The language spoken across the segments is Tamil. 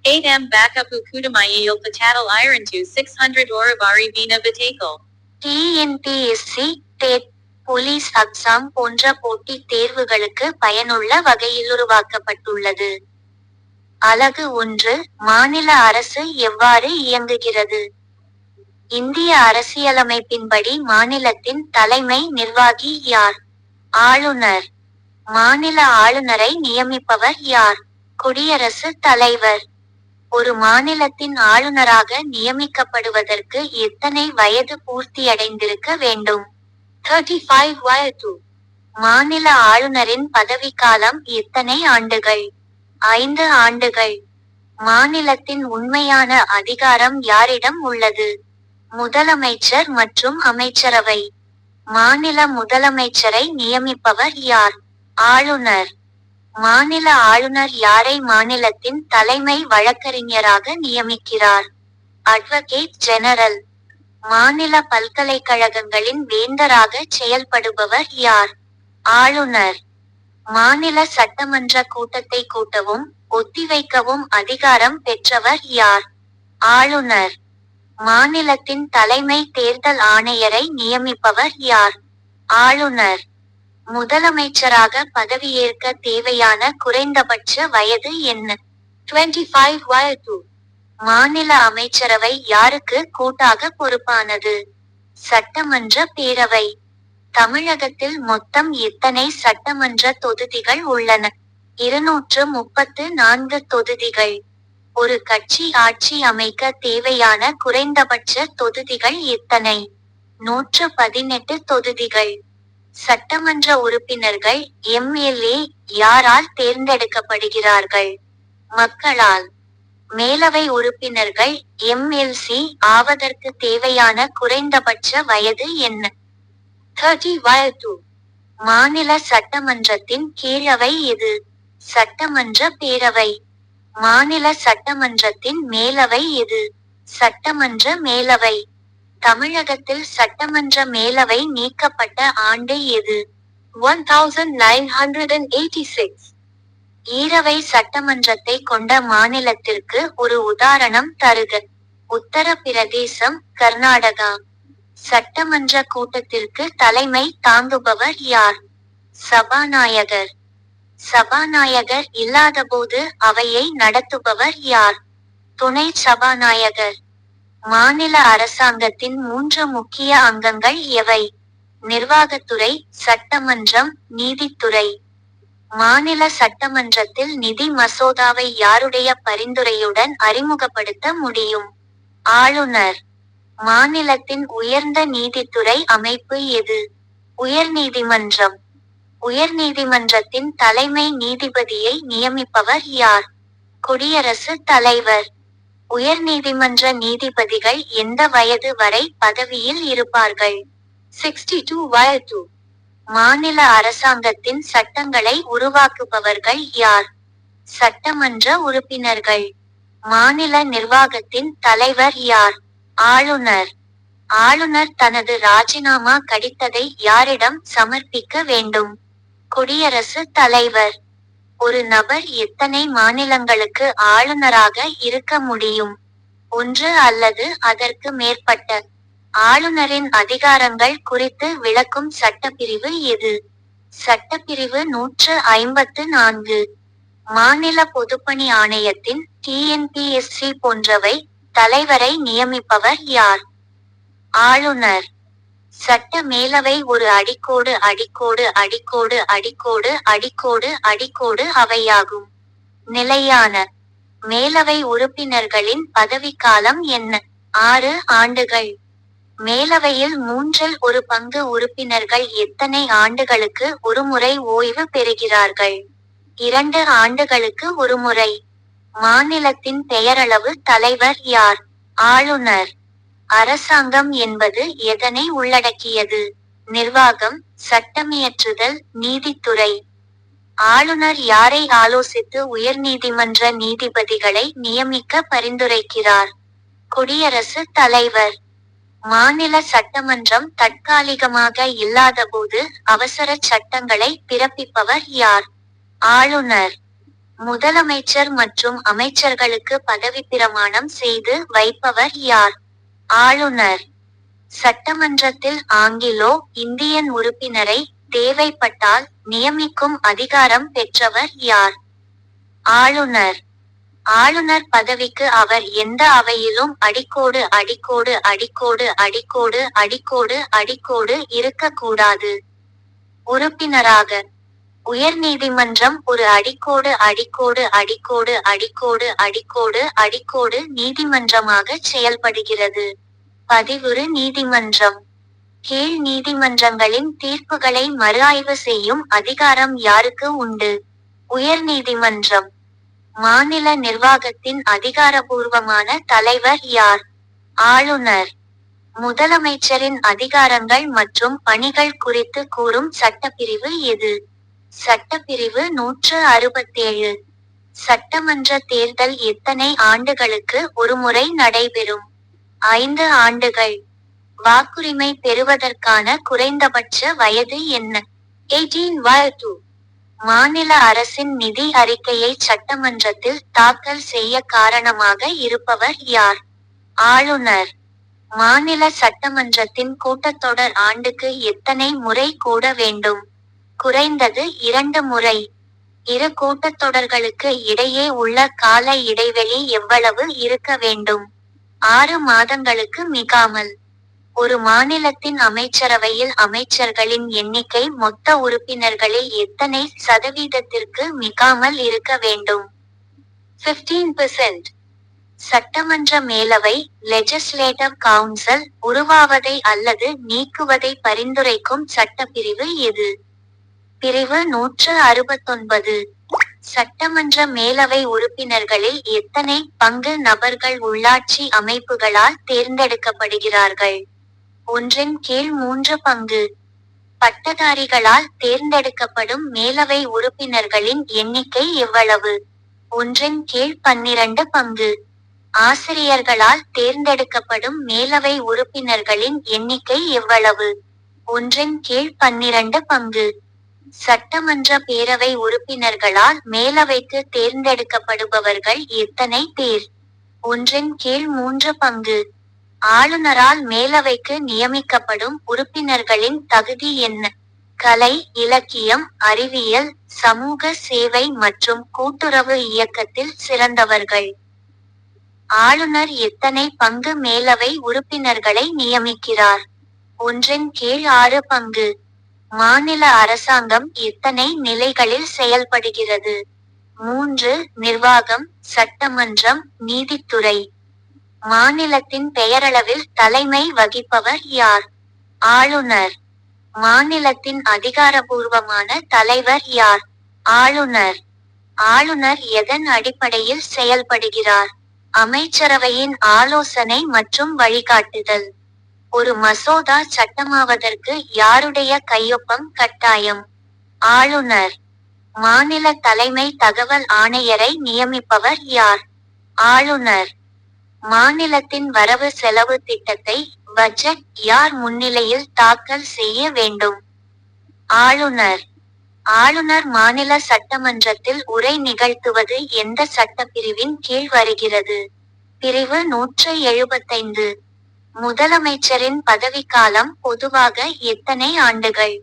8M Bakapu Kudamayil Patatal Irantu 600 Oravari Vina Batakal. TNPSC dead police அக்ஸாம் போன்ற போட்டித் தேர்வுகளுக்கு பயனுள்ள வகையில் உருவாக்கப்பட்டுள்ளது. அலகு 1 மாநில அரசு எவ்வாறு இயங்குகிறது? இந்திய அரசியலமைப்பின்படி மாநிலத்தின் தலைமை நிர்வாகி யார்? ஆளுநர். மாநில ஆளுநரை நியமிப்பவர் யார்? குடியரசுத் தலைவர். ஒரு மாநிலத்தின் ஆளுநராக நியமிக்கப்படுவதற்கு எத்தனை வயது பூர்த்தியடைந்திருக்க வேண்டும்? 35 வயது. மாநில ஆளுநரின் பதவிக்காலம் எத்தனை ஆண்டுகள்? 5 ஆண்டுகள். மாநிலத்தின் உண்மையான அதிகாரம் யாரிடம் உள்ளது? முதலமைச்சர் மற்றும் அமைச்சரவை. மாநில முதலமைச்சரை நியமிப்பவர் யார்? ஆளுநர். மாநில ஆளுநர் யாரை மாநிலத்தின் தலைமை வழக்கறிஞராக நியமிக்கிறார்? Advocate general. மாநில பல்கலைக்கழகங்களின் வேந்தராக செயல்படுபவர் யார்? ஆளுநர். மாநில சட்டமன்ற கூட்டத்தை கூட்டவும் ஒத்திவைக்கவும் அதிகாரம் பெற்றவர் யார்? ஆளுநர். மாநிலத்தின் தலைமை தேர்தல் ஆணையரை நியமிப்பவர் யார்? ஆளுநர். முதலமைச்சராக பதவியேற்க தேவையான குறைந்தபட்ச வயது என்ன? 25 வயது. மாநில அமைச்சரவை யாருக்கு கூட்டாக பொறுப்பானது? சட்டமன்ற பேரவை. தமிழகத்தில் மொத்தம் எத்தனை சட்டமன்ற தொகுதிகள் உள்ளன? 234 தொகுதிகள். ஒரு கட்சி ஆட்சி அமைக்க தேவையான குறைந்தபட்ச தொகுதிகள் எத்தனை? 118 தொகுதிகள். சட்டமன்ற உறுப்பினர்கள் எம்எல்ஏ யாரால் தேர்ந்தெடுக்கப்படுகிறார்கள்? மக்களால். மேலவை உறுப்பினர்கள் எம்எல்சி ஆவதற்கு தேவையான குறைந்தபட்ச வயது என்ன? 30 வயது. மாநில சட்டமன்றத்தின் கீழவை எது? சட்டமன்ற பேரவை. மாநில சட்டமன்றத்தின் மேலவை எது? சட்டமன்ற மேலவை. தமிழகத்தில் சட்டமன்ற மேலவை நீக்கப்பட்ட ஆண்டு எது? 1986. ஈரவை சட்டமன்றத்தை கொண்ட மாநிலத்திற்கு ஒரு உதாரணம் தருக. உத்தரப்பிரதேசம், கர்நாடகா. சட்டமன்ற கூட்டத்திற்கு தலைமை தாங்குபவர் யார்? சபாநாயகர். சபாநாயகர் இல்லாதபோது அவையை நடத்துபவர் யார்? துணை சபாநாயகர். மாநில அரசாங்கத்தின் 3 முக்கிய அங்கங்கள் எவை? நிர்வாகத்துறை, சட்டமன்றம், நீதித்துறை. மாநில சட்டமன்றத்தில் நிதி மசோதாவை யாருடைய பரிந்துரையுடன் அறிமுகப்படுத்த முடியும்? ஆளுநர். மாநிலத்தின் உயர்ந்த நீதித்துறை அமைப்பு எது? உயர்நீதிமன்றம். உயர்நீதிமன்றத்தின் தலைமை நீதிபதியை நியமிப்பவர் யார்? குடியரசுத் தலைவர். உயர்நீதிமன்ற நீதிபதிகள் எந்த வயது வரை பதவியில் இருப்பார்கள்? 62 வயது. மாநில அரசாங்கத்தின் சட்டங்களை உருவாக்குபவர்கள் யார்? சட்டமன்ற உறுப்பினர்கள். மாநில நிர்வாகத்தின் தலைவர் யார்? ஆளுநர். ஆளுநர் தனது ராஜினாமா கடிதத்தை யாரிடம் சமர்ப்பிக்க வேண்டும்? குடியரசுத் தலைவர். ஒரு நபர் எத்தனை மாநிலங்களுக்கு ஆளுநராக இருக்க முடியும்? 1 அல்லது அதற்கு மேற்பட்ட. ஆளுநரின் அதிகாரங்கள் குறித்து விளக்கும் சட்டப்பிரிவு எது? சட்டப்பிரிவு 154. மாநில பொதுப்பணி ஆணையத்தின் டிஎன்பிஎஸ்சி போன்றவை தலைவரை நியமிப்பவர் யார்? ஆளுநர். சட்ட மேலவை ஒரு அடிக்கோடு அடிக்கோடு அடிக்கோடு அடிக்கோடு அடிக்கோடு அடிக்கோடு அவையாகும். நிலையான. மேலவை உறுப்பினர்களின் பதவிக்காலம் என்ன? 6 ஆண்டுகள். மேலவையில் 1/3 பங்கு உறுப்பினர்கள் எத்தனை ஆண்டுகளுக்கு ஒருமுறை ஓய்வு பெறுகிறார்கள்? 2 ஆண்டுகளுக்கு ஒருமுறை. மாநிலத்தின் பெயரளவு தலைவர் யார்? ஆளுநர். அரசாங்கம் என்பது எதனை உள்ளடக்கியது? நிர்வாகம், சட்டமியற்றுதல், நீதித்துறை. ஆளுநர் யாரை ஆலோசித்து உயர்நீதிமன்ற நீதிபதிகளை நியமிக்க பரிந்துரைக்கிறார்? குடியரசுத் தலைவர். மாநில சட்டமன்றம் தற்காலிகமாக இல்லாதபோது அவசர சட்டங்களை பிறப்பிப்பவர் யார்? ஆளுநர். முதலமைச்சர் மற்றும் அமைச்சர்களுக்கு பதவிப் பிரமாணம் செய்து வைப்பவர் யார்? ஆளுநர். சட்டமன்றத்தில் ஆங்கிலோ இந்தியன் உறுப்பினரை தேவைப்பட்டால் நியமிக்கும் அதிகாரம் பெற்றவர் யார்? ஆளுநர். ஆளுநர் பதவிக்கு அவர் எந்த அவையிலும் அடிக்கோடு அடிக்கோடு அடிக்கோடு அடிக்கோடு அடிக்கோடு அடிக்கோடு இருக்கக்கூடாது. உறுப்பினராக. உயர்நீதிமன்றம் ஒரு அடிக்கோடு அடிக்கோடு அடிக்கோடு அடிக்கோடு அடிக்கோடு அடிக்கோடு நீதிமன்றமாக செயல்படுகிறது. பதிவுறு நீதிமன்றம். கீழ் நீதிமன்றங்களின் தீர்ப்புகளை மறுஆய்வு செய்யும் அதிகாரம் யாருக்கு உண்டு? உயர்நீதிமன்றம். மாநில நிர்வாகத்தின் அதிகாரபூர்வமான தலைவர் யார்? ஆளுநர். முதலமைச்சரின் அதிகாரங்கள் மற்றும் பணிகள் குறித்து கூறும் சட்டப்பிரிவு எது? சட்டப்பிரிவு 167. சட்டமன்ற தேர்தல் எத்தனை ஆண்டுகளுக்கு ஒருமுறை நடைபெறும்? 5 ஆண்டுகள். வாக்குரிமை பெறுவதற்கான குறைந்தபட்ச வயது என்ன? 18 வயது. மாநில அரசின் நிதி அறிக்கையை சட்டமன்றத்தில் தாக்கல் செய்ய காரணமாக இருப்பவர் யார்? ஆளுநர். மாநில சட்டமன்றத்தின் கூட்டத்தொடர் ஆண்டுக்கு எத்தனை முறை கூட வேண்டும்? குறைந்தது 2 முறை. இரு கூட்டத்தொடர்களுக்கு இடையே உள்ள கால இடைவெளி எவ்வளவு இருக்க வேண்டும்? 6 மாதங்களுக்கு மிகாமல். ஒரு மாநிலத்தின் அமைச்சரவையில் அமைச்சர்களின் எண்ணிக்கை மொத்த உறுப்பினர்களில் எத்தனை சதவீதத்திற்கு மிகாமல் இருக்க வேண்டும்? 15%. சட்டமன்ற மேலவை லெஜிஸ்லேட்டிவ் கவுன்சில் உருவாவதை அல்லது நீக்குவதை பரிந்துரைக்கும் சட்டப்பிரிவு எது? பிரிவு 169. சட்டமன்ற மேலவை உறுப்பினர்களில் எத்தனை பங்கு நபர்கள் உள்ளாட்சி அமைப்புகளால் தேர்ந்தெடுக்கப்படுகிறார்கள்? 1/3 பங்கு. பட்டதாரிகளால் தேர்ந்தெடுக்கப்படும் மேலவை உறுப்பினர்களின் எண்ணிக்கை எவ்வளவு? 1/12 பங்கு. ஆசிரியர்களால் தேர்ந்தெடுக்கப்படும் மேலவை உறுப்பினர்களின் எண்ணிக்கை எவ்வளவு? 1/12 பங்கு. சட்டமன்ற பேரவை உறுப்பினர்களால் மேலவைக்கு தேர்ந்தெடுக்கப்படுபவர்கள் எத்தனை பேர்? 1/3 பங்கு. ஆளுநரால் மேலவைக்கு நியமிக்கப்படும் உறுப்பினர்களின் தகுதி என்ன? கலை, இலக்கியம், அறிவியல், சமூக சேவை மற்றும் கூட்டுறவு இயக்கத்தில் சிறந்தவர்கள். ஆளுநர் எத்தனை பங்கு மேலவை உறுப்பினர்களை நியமிக்கிறார்? 1/6 பங்கு. மாநில அரசாங்கம் எத்தனை நிலைகளில் செயல்படுகிறது? 3. நிர்வாகம், சட்டமன்றம், நீதித்துறை. மாநிலத்தின் பெயரளவில் தலைமை வகிப்பவர் யார்? ஆளுநர். மாநிலத்தின் அதிகாரபூர்வமான தலைவர் யார்? ஆளுநர். ஆளுநர் எதன் அடிப்படையில் செயல்படுகிறார்? அமைச்சரவையின் ஆலோசனை மற்றும் வழிகாட்டுதல். ஒரு மசோதா சட்டமாவதற்கு யாருடைய கையொப்பம் கட்டாயம்? ஆளுநர். மாநில தலைமை தகவல் ஆணையரை நியமிப்பவர் யார்? ஆளுநர். மாநிலத்தின் வரவு செலவு திட்டத்தை பட்ஜெட் யார் முன்னிலையில் தாக்கல் செய்ய வேண்டும்? ஆளுநர். ஆளுநர் மாநில சட்டமன்றத்தில் உரை நிகழ்த்துவது எந்த சட்டப்பிரிவின் கீழ் வருகிறது? பிரிவு 175. முதலமைச்சரின் பதவிக்காலம் பொதுவாக எத்தனை ஆண்டுகள்?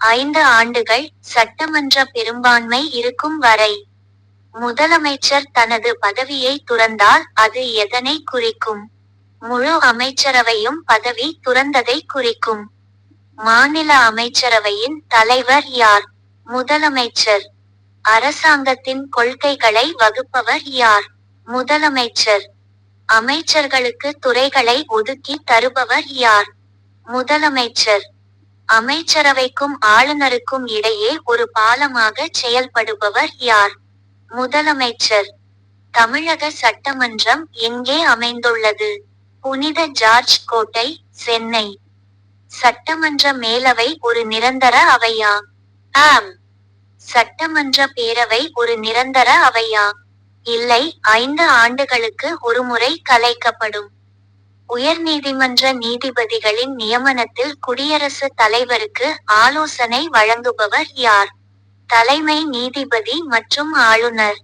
5 ஆண்டுகள், சட்டமன்ற பெரும்பான்மை இருக்கும் வரை. முதலமைச்சர் தனது பதவியை துறந்தால் அது எதனை குறிக்கும்? முழு அமைச்சரவையும் பதவி துறந்ததை குறிக்கும். மாநில அமைச்சரவையின் தலைவர் யார்? முதலமைச்சர். அரசாங்கத்தின் கொள்கைகளை வகுப்பவர் யார்? முதலமைச்சர். அமைச்சர்களுக்கு துறைகளை ஒதுக்கி தருபவர் யார்? முதலமைச்சர். அமைச்சரவைக்கும் ஆளுநருக்கும் இடையே ஒரு பாலமாக செயல்படுபவர் யார்? முதலமைச்சர். தமிழக சட்டமன்றம் எங்கே அமைந்துள்ளது? புனித ஜார்ஜ் கோட்டை, சென்னை. சட்டமன்ற மேலவை ஒரு நிரந்தர அவையா? ஆம். சட்டமன்ற பேரவை ஒரு நிரந்தர அவையா? இல்லை, 5 ஆண்டுகளுக்கு ஒருமுறை கலைக்கப்படும். உயர்நீதிமன்ற நீதிபதிகளின் நியமனத்தில் குடியரசுத் தலைவருக்கு ஆலோசனை வழங்குபவர் யார்? தலைமை நீதிபதி மற்றும் ஆளுநர்.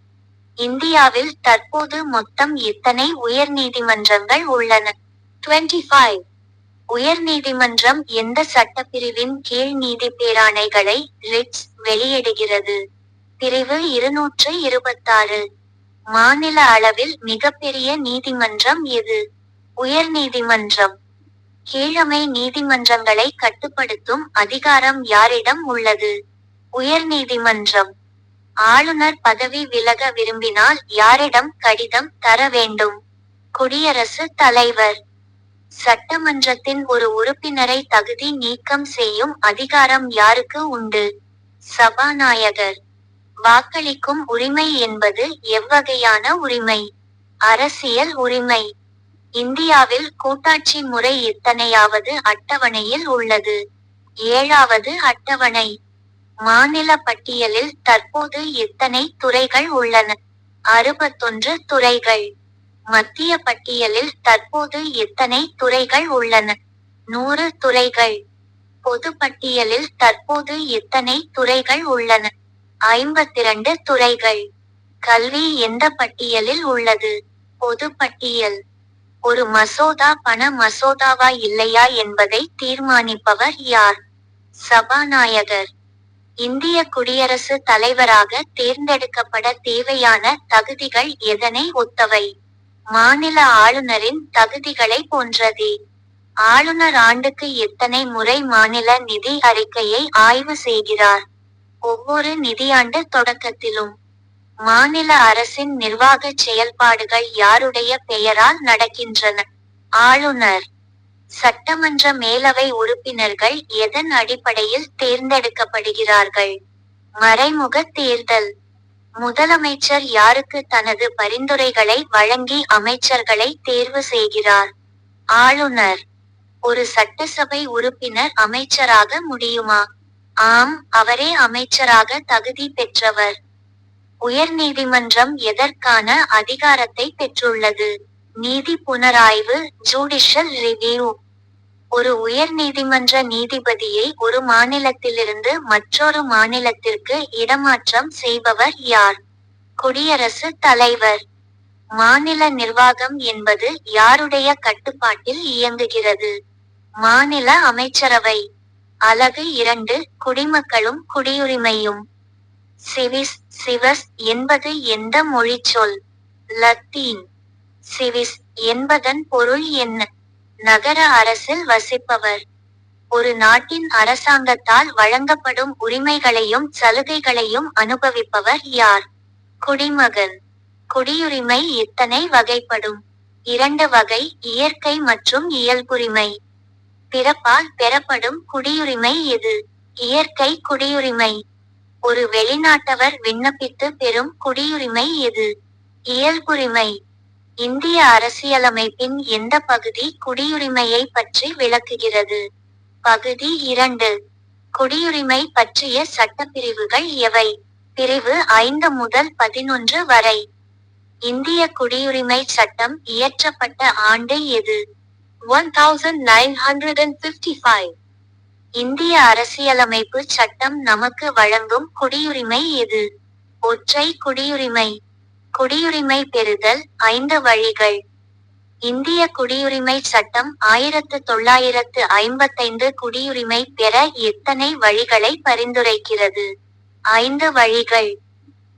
இந்தியாவில் தற்போது மொத்தம் எத்தனை உயர்நீதிமன்றங்கள் உள்ளன? 25. உயர்நீதிமன்றம் எந்த சட்டப்பிரிவின் கீழ் நீதி பேராணைகளை ரிட்ஸ் வெளியிடுகிறது? பிரிவு 226. மாநில அளவில் மிகப்பெரிய நீதிமன்றம் எது? உயர்நீதிமன்றம். கீழமை நீதிமன்றங்களை கட்டுப்படுத்தும் அதிகாரம் யாரிடம் உள்ளது? உயர்நீதிமன்றம். ஆளுநர் பதவி விலக விரும்பினால் யாரிடம் கடிதம் தர வேண்டும்? குடியரசுத் தலைவர். சட்டமன்றத்தின் ஒரு உறுப்பினரை தகுதி நீக்கம் செய்யும் அதிகாரம் யாருக்கு உண்டு? சபாநாயகர். வாக்களிக்கும் உரிமை என்பது எவ்வகையான உரிமை? அரசியல் உரிமை. இந்தியாவில் கூட்டாட்சி முறை எத்தனையாவது அட்டவணையில் உள்ளது? 7வது அட்டவணை. மாநில பட்டியலில் தற்போது எத்தனை துறைகள் உள்ளன? 61 துறைகள். மத்திய பட்டியலில் தற்போது எத்தனை துறைகள் உள்ளன? 100 துறைகள். பொது பட்டியலில் தற்போது எத்தனை துறைகள் உள்ளன? 52 துறைகள். கல்வி எந்த பட்டியலில் உள்ளது? பொது பட்டியல். ஒரு மசோதா பண மசோதாவா இல்லையா என்பதை தீர்மானிப்பவர் யார்? சபாநாயகர். இந்திய குடியரசு தலைவராக தேர்ந்தெடுக்கப்பட தேவையான தகுதிகள் எதனை ஒத்தவை? மாநில ஆளுநரின் தகுதிகளை போன்றதே. ஆளுநர் ஆண்டுக்கு எத்தனை முறை மாநில நிதி அறிக்கையை ஆய்வு செய்கிறார்? ஒவ்வொரு நிதியாண்டு தொடக்கத்திலும். மாநில அரசின் நிர்வாகச் செயல்பாடுகள் யாருடைய பெயரால் நடக்கின்றன? ஆளுநர். சட்டமன்ற மேலவை உறுப்பினர்கள் எதன் அடிப்படையில் தேர்ந்தெடுக்கப்படுகிறார்கள்? மறைமுக தேர்தல். முதலமைச்சர் யாருக்கு தனது பரிந்துரைகளை வழங்கி அமைச்சர்களை தேர்வு செய்கிறார்? ஆளுநர். ஒரு சட்டசபை உறுப்பினர் அமைச்சராக முடியுமா? ஆம், அவரே அமைச்சராக தகுதி பெற்றவர். உயர்நீதிமன்றம் எதற்கான அதிகாரத்தை பெற்றுள்ளது? நீதி புனராய்வு, ஜுடிஷியல் ரிவ்யூ. ஒரு உயர்நீதிமன்ற நீதிபதியை ஒரு மாநிலத்திலிருந்து மற்றொரு மாநிலத்திற்கு இடமாற்றம் செய்பவர் யார்? குடியரசுத் தலைவர். மாநில நிர்வாகம் என்பது யாருடைய கட்டுப்பாட்டில் இயங்குகிறது? மாநில அமைச்சரவை. அலகு 2 குடிமக்களும் குடியுரிமையும். சிவிஸ் சிவஸ் என்பது எந்த மொழிச்சொல்? லத்தீன். சிவிஸ் என்பதன் பொருள் என்ன? நகர அரசில் வசிப்பவர். ஒரு நாட்டின் அரசாங்கத்தால் வழங்கப்படும் உரிமைகளையும் சலுகைகளையும் அனுபவிப்பவர் யார்? குடிமகன். குடியுரிமை எத்தனை வகைப்படும்? 2 வகை, இயற்கை மற்றும் இயல்புரிமை. பிறப்பால் பெறப்படும் குடியுரிமை எது? இயற்கை குடியுரிமை. ஒரு வெளிநாட்டவர் விண்ணப்பித்து பெறும் குடியுரிமை எது? இயல்புரிமை. இந்திய அரசியலமைப்பின் எந்த பகுதி குடியுரிமையை பற்றி விளக்குகிறது? பகுதி 2. குடியுரிமை பற்றிய சட்டப்பிரிவுகள் எவை? பிரிவு 5 முதல் 11 வரை. இந்திய குடியுரிமை சட்டம் இயற்றப்பட்ட ஆண்டு எது? 1955. இந்திய அரசியலமைப்பு சட்டம் நமக்கு வழங்கும் குடியுரிமை எது? ஒற்றை குடியுரிமை. குடியுரிமை பெறுதல் 5 வழிகள். இந்திய குடியுரிமை சட்டம் 1955 குடியுரிமை பெற எத்தனை வழிகளை பரிந்துரைக்கிறது? 5 வழிகள்.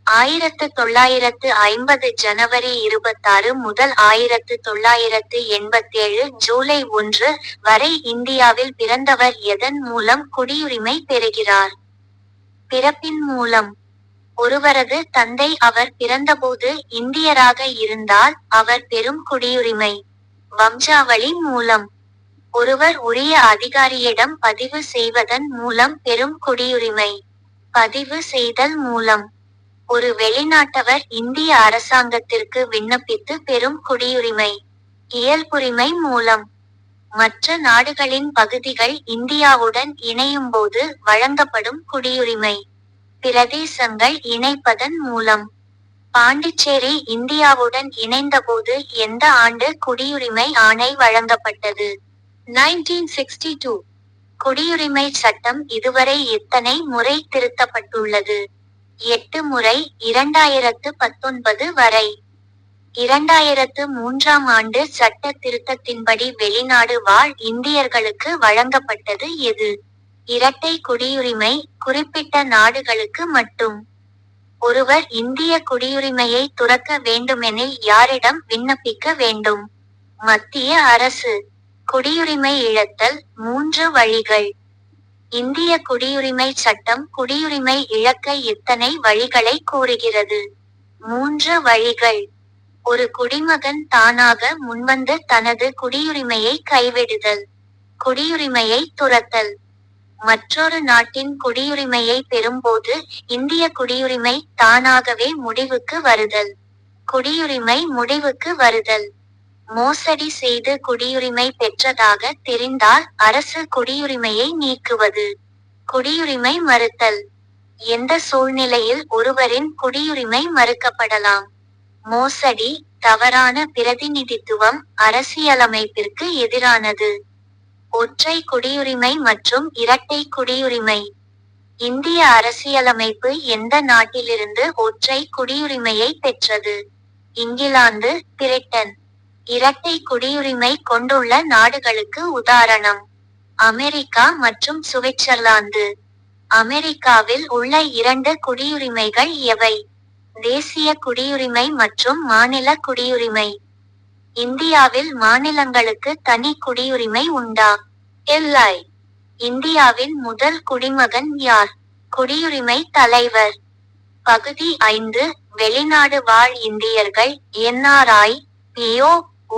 1950 ஜனவரி 26 முதல் 1987 ஜூலை 1 வரை இந்தியாவில் பிறந்தவர் எதன் மூலம் குடியுரிமை பெறுகிறார்? பிறப்பின் மூலம். ஒருவரது தந்தை அவர் பிறந்தபோது இந்தியராக இருந்தால் அவர் பெறும் குடியுரிமை. வம்சாவளி மூலம். ஒருவர் உரிய அதிகாரியிடம் பதிவு செய்வதன் மூலம் பெறும் குடியுரிமை. பதிவு செய்தல் மூலம். ஒரு வெளிநாட்டவர் இந்திய அரசாங்கத்திற்கு விண்ணப்பித்து பெறும் குடியுரிமை. இயல்புரிமை மூலம். மற்ற நாடுகளின் பகுதிகள் இந்தியாவுடன் இணையும்போது வழங்கப்படும் குடியுரிமை. பிரதேசங்கள் இணைப்பதன் மூலம். பாண்டிச்சேரி இந்தியாவுடன் இணைந்தபோது எந்த ஆண்டு குடியுரிமை ஆணை வழங்கப்பட்டது? 1962. குடியுரிமை சட்டம் இதுவரை எத்தனை முறை திருத்தப்பட்டுள்ளது? 8 முறை 2019 வரை. 2003ஆம் ஆண்டு சட்ட திருத்தத்தின்படி வெளிநாடு வாழ் இந்தியர்களுக்கு வழங்கப்பட்டது எது? இரட்டை குடியுரிமை, குறிப்பிட்ட நாடுகளுக்கு மட்டும். ஒருவர் இந்திய குடியுரிமையை துறக்க வேண்டுமெனில் யாரிடம் விண்ணப்பிக்க வேண்டும்? மத்திய அரசு. குடியுரிமை இழத்தல் 3 வழிகள். இந்திய குடியுரிமை சட்டம் குடியுரிமை இழக்க எத்தனை வழிகளை கூறுகிறது? 3 வழிகள். ஒரு குடிமகன் தானாக முன்வந்து தனது குடியுரிமையை கைவிடுதல். குடியுரிமையை துறத்தல். மற்றொரு நாட்டின் குடியுரிமையை பெறும்போது இந்திய குடியுரிமை தானாகவே முடிவுக்கு வருதல். குடியுரிமை முடிவுக்கு வருதல். மோசடி செய்து குடியுரிமை பெற்றதாக தெரிந்தால் அரசு குடியுரிமையை நீக்குவது. குடியுரிமை மறுத்தல். எந்த சூழ்நிலையில் ஒருவரின் குடியுரிமை மறுக்கப்படலாம்? மோசடி, தவறான பிரதிநிதித்துவம், அரசியலமைப்பிற்கு எதிரானது. ஒற்றை குடியுரிமை மற்றும் இரட்டை குடியுரிமை. இந்திய அரசியலமைப்பு எந்த நாட்டிலிருந்து ஒற்றை குடியுரிமையை பெற்றது? இங்கிலாந்து, பிரிட்டன். இரட்டை குடியுரிமை கொண்டுள்ள நாடுகளுக்கு உதாரணம்: அமெரிக்கா மற்றும் சுவிட்சர்லாந்து. அமெரிக்காவில் உள்ள 2 குடியுரிமைகள் எவை? தேசிய குடியுரிமை மற்றும் மாநில குடியுரிமை. இந்தியாவில் மாநிலங்களுக்கு தனி குடியுரிமை உண்டா? இல்லை. இந்தியாவின் முதல் குடிமகன் யார்? குடியுரிமை தலைவர். பகுதி 5. வெளிநாடு வாழ் இந்தியர்கள். NRI, PO,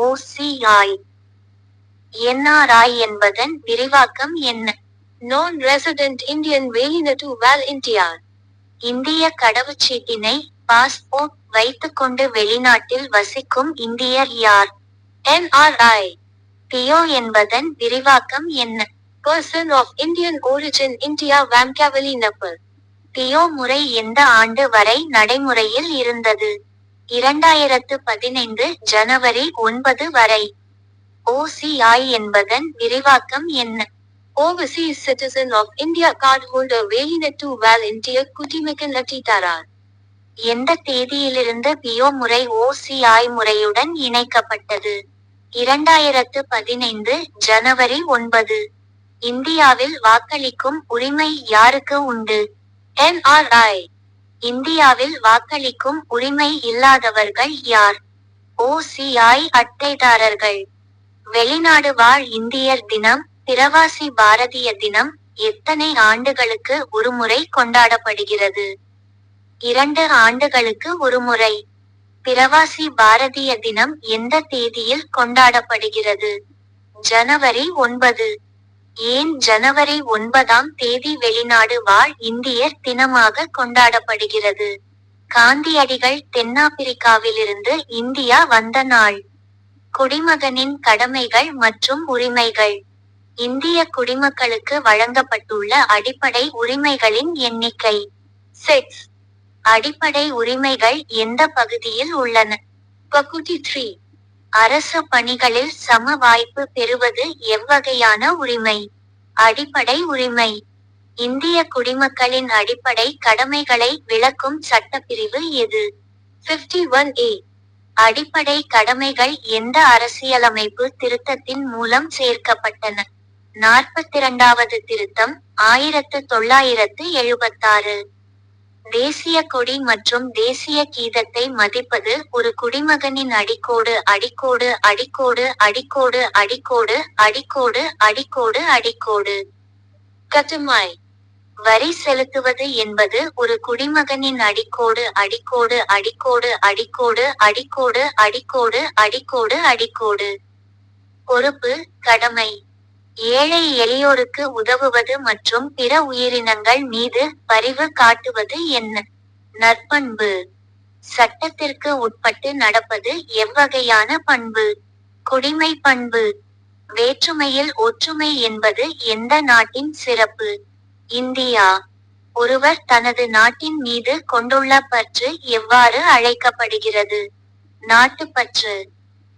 OCI. NRI என்பதன் விரிவாக்கம் என்ன? Non-resident Indian வெளிநாடு வாழ் இந்தியர். இந்திய கடவுச்சீட்டினை பாஸ்போர்ட் வைத்துக்கொண்டு வெளிநாட்டில் வசிக்கும் இந்தியர் யார்? NRI. PO என்பதன் விரிவாக்கம் என்ன? Person of Indian origin India Vamkavali. PO முறை எந்த ஆண்டு வரை நடைமுறையில் இருந்தது? 2015 ஜனவரி 9 வரை. OCI என்பதன் விரிவாக்கம் என்ன? Overseas Citizen of India Card Holder வெளிநாட்டு வாழ் இந்திய குடிமகன் அட்டை தரார். எந்த தேதியிலிருந்து PO முறை OCI முறையுடன் இணைக்கப்பட்டது? 2015 ஜனவரி 9. இந்தியாவில் வாக்களிக்கும் உரிமை யாருக்கு உண்டு? NRI. இந்தியாவில் வாக்களிக்கும் உரிமை இல்லாதவர்கள் யார்? OCI அட்டைதாரர்கள். வெளிநாடு வாழ் இந்தியர் தினம், பிரவாசி பாரதிய தினம் எத்தனை ஆண்டுகளுக்கு ஒருமுறை கொண்டாடப்படுகிறது? 2 ஆண்டுகளுக்கு ஒருமுறை. பிரவாசி பாரதிய தினம் எந்த தேதியில் கொண்டாடப்படுகிறது? ஜனவரி 9. ஏன் ஜனவரி 9ஆம் தேதி வெளிநாடு வாழ் இந்தியர் தினமாக கொண்டாடப்படுகிறது? காந்தியடிகள் தென்னாப்பிரிக்காவிலிருந்து இந்தியா வந்த நாள். குடிமகனின் கடமைகள் மற்றும் உரிமைகள். இந்திய குடிமக்களுக்கு வழங்கப்பட்டுள்ள அடிப்படை உரிமைகளின் எண்ணிக்கை. 6. அடிப்படை உரிமைகள் எந்த பகுதியில் உள்ளன? பகுதி 3. அரசு பணிகளில் சம வாய்ப்பு பெறுவது எவ்வகையான உரிமை? அடிப்படை உரிமை. இந்திய குடிமக்களின் அடிப்படை கடமைகளை விளக்கும் சட்டப்பிரிவு எது? 51A. அடிப்படை கடமைகள் எந்த அரசியலமைப்பு திருத்தத்தின் மூலம் சேர்க்கப்பட்டன? 42வது திருத்தம், 1976. தேசிய கொடி மற்றும் தேசிய கீதத்தை மதிப்பது ஒரு குடிமகனின் அடிக்கோடு அடிக்கோடு அடிக்கோடு அடிக்கோடு அடிக்கோடு அடிக்கோடு அடிக்கோடு அடிக்கோடு. கடமை. வரி செலுத்துவது என்பது ஒரு குடிமகனின் அடிக்கோடு அடிக்கோடு அடிக்கோடு அடிக்கோடு அடிக்கோடு அடிக்கோடு அடிக்கோடு அடிக்கோடு. பொறுப்பு, கடமை. ஏழை எளியோருக்கு உதவுவது மற்றும் பிற உயிரினங்கள் மீது பரிவு காட்டுவது என்ன? நற்பண்பு. சட்டத்திற்கு உட்பட்டு நடப்பது எவ்வகையான பண்பு? குடிமை பண்பு. வேற்றுமையில் ஒற்றுமை என்பது எந்த நாட்டின் சிறப்பு? இந்தியா. ஒருவர் தனது நாட்டின் மீது கொண்டுள்ள பற்று எவ்வாறு அழைக்கப்படுகிறது? நாட்டுப்பற்று.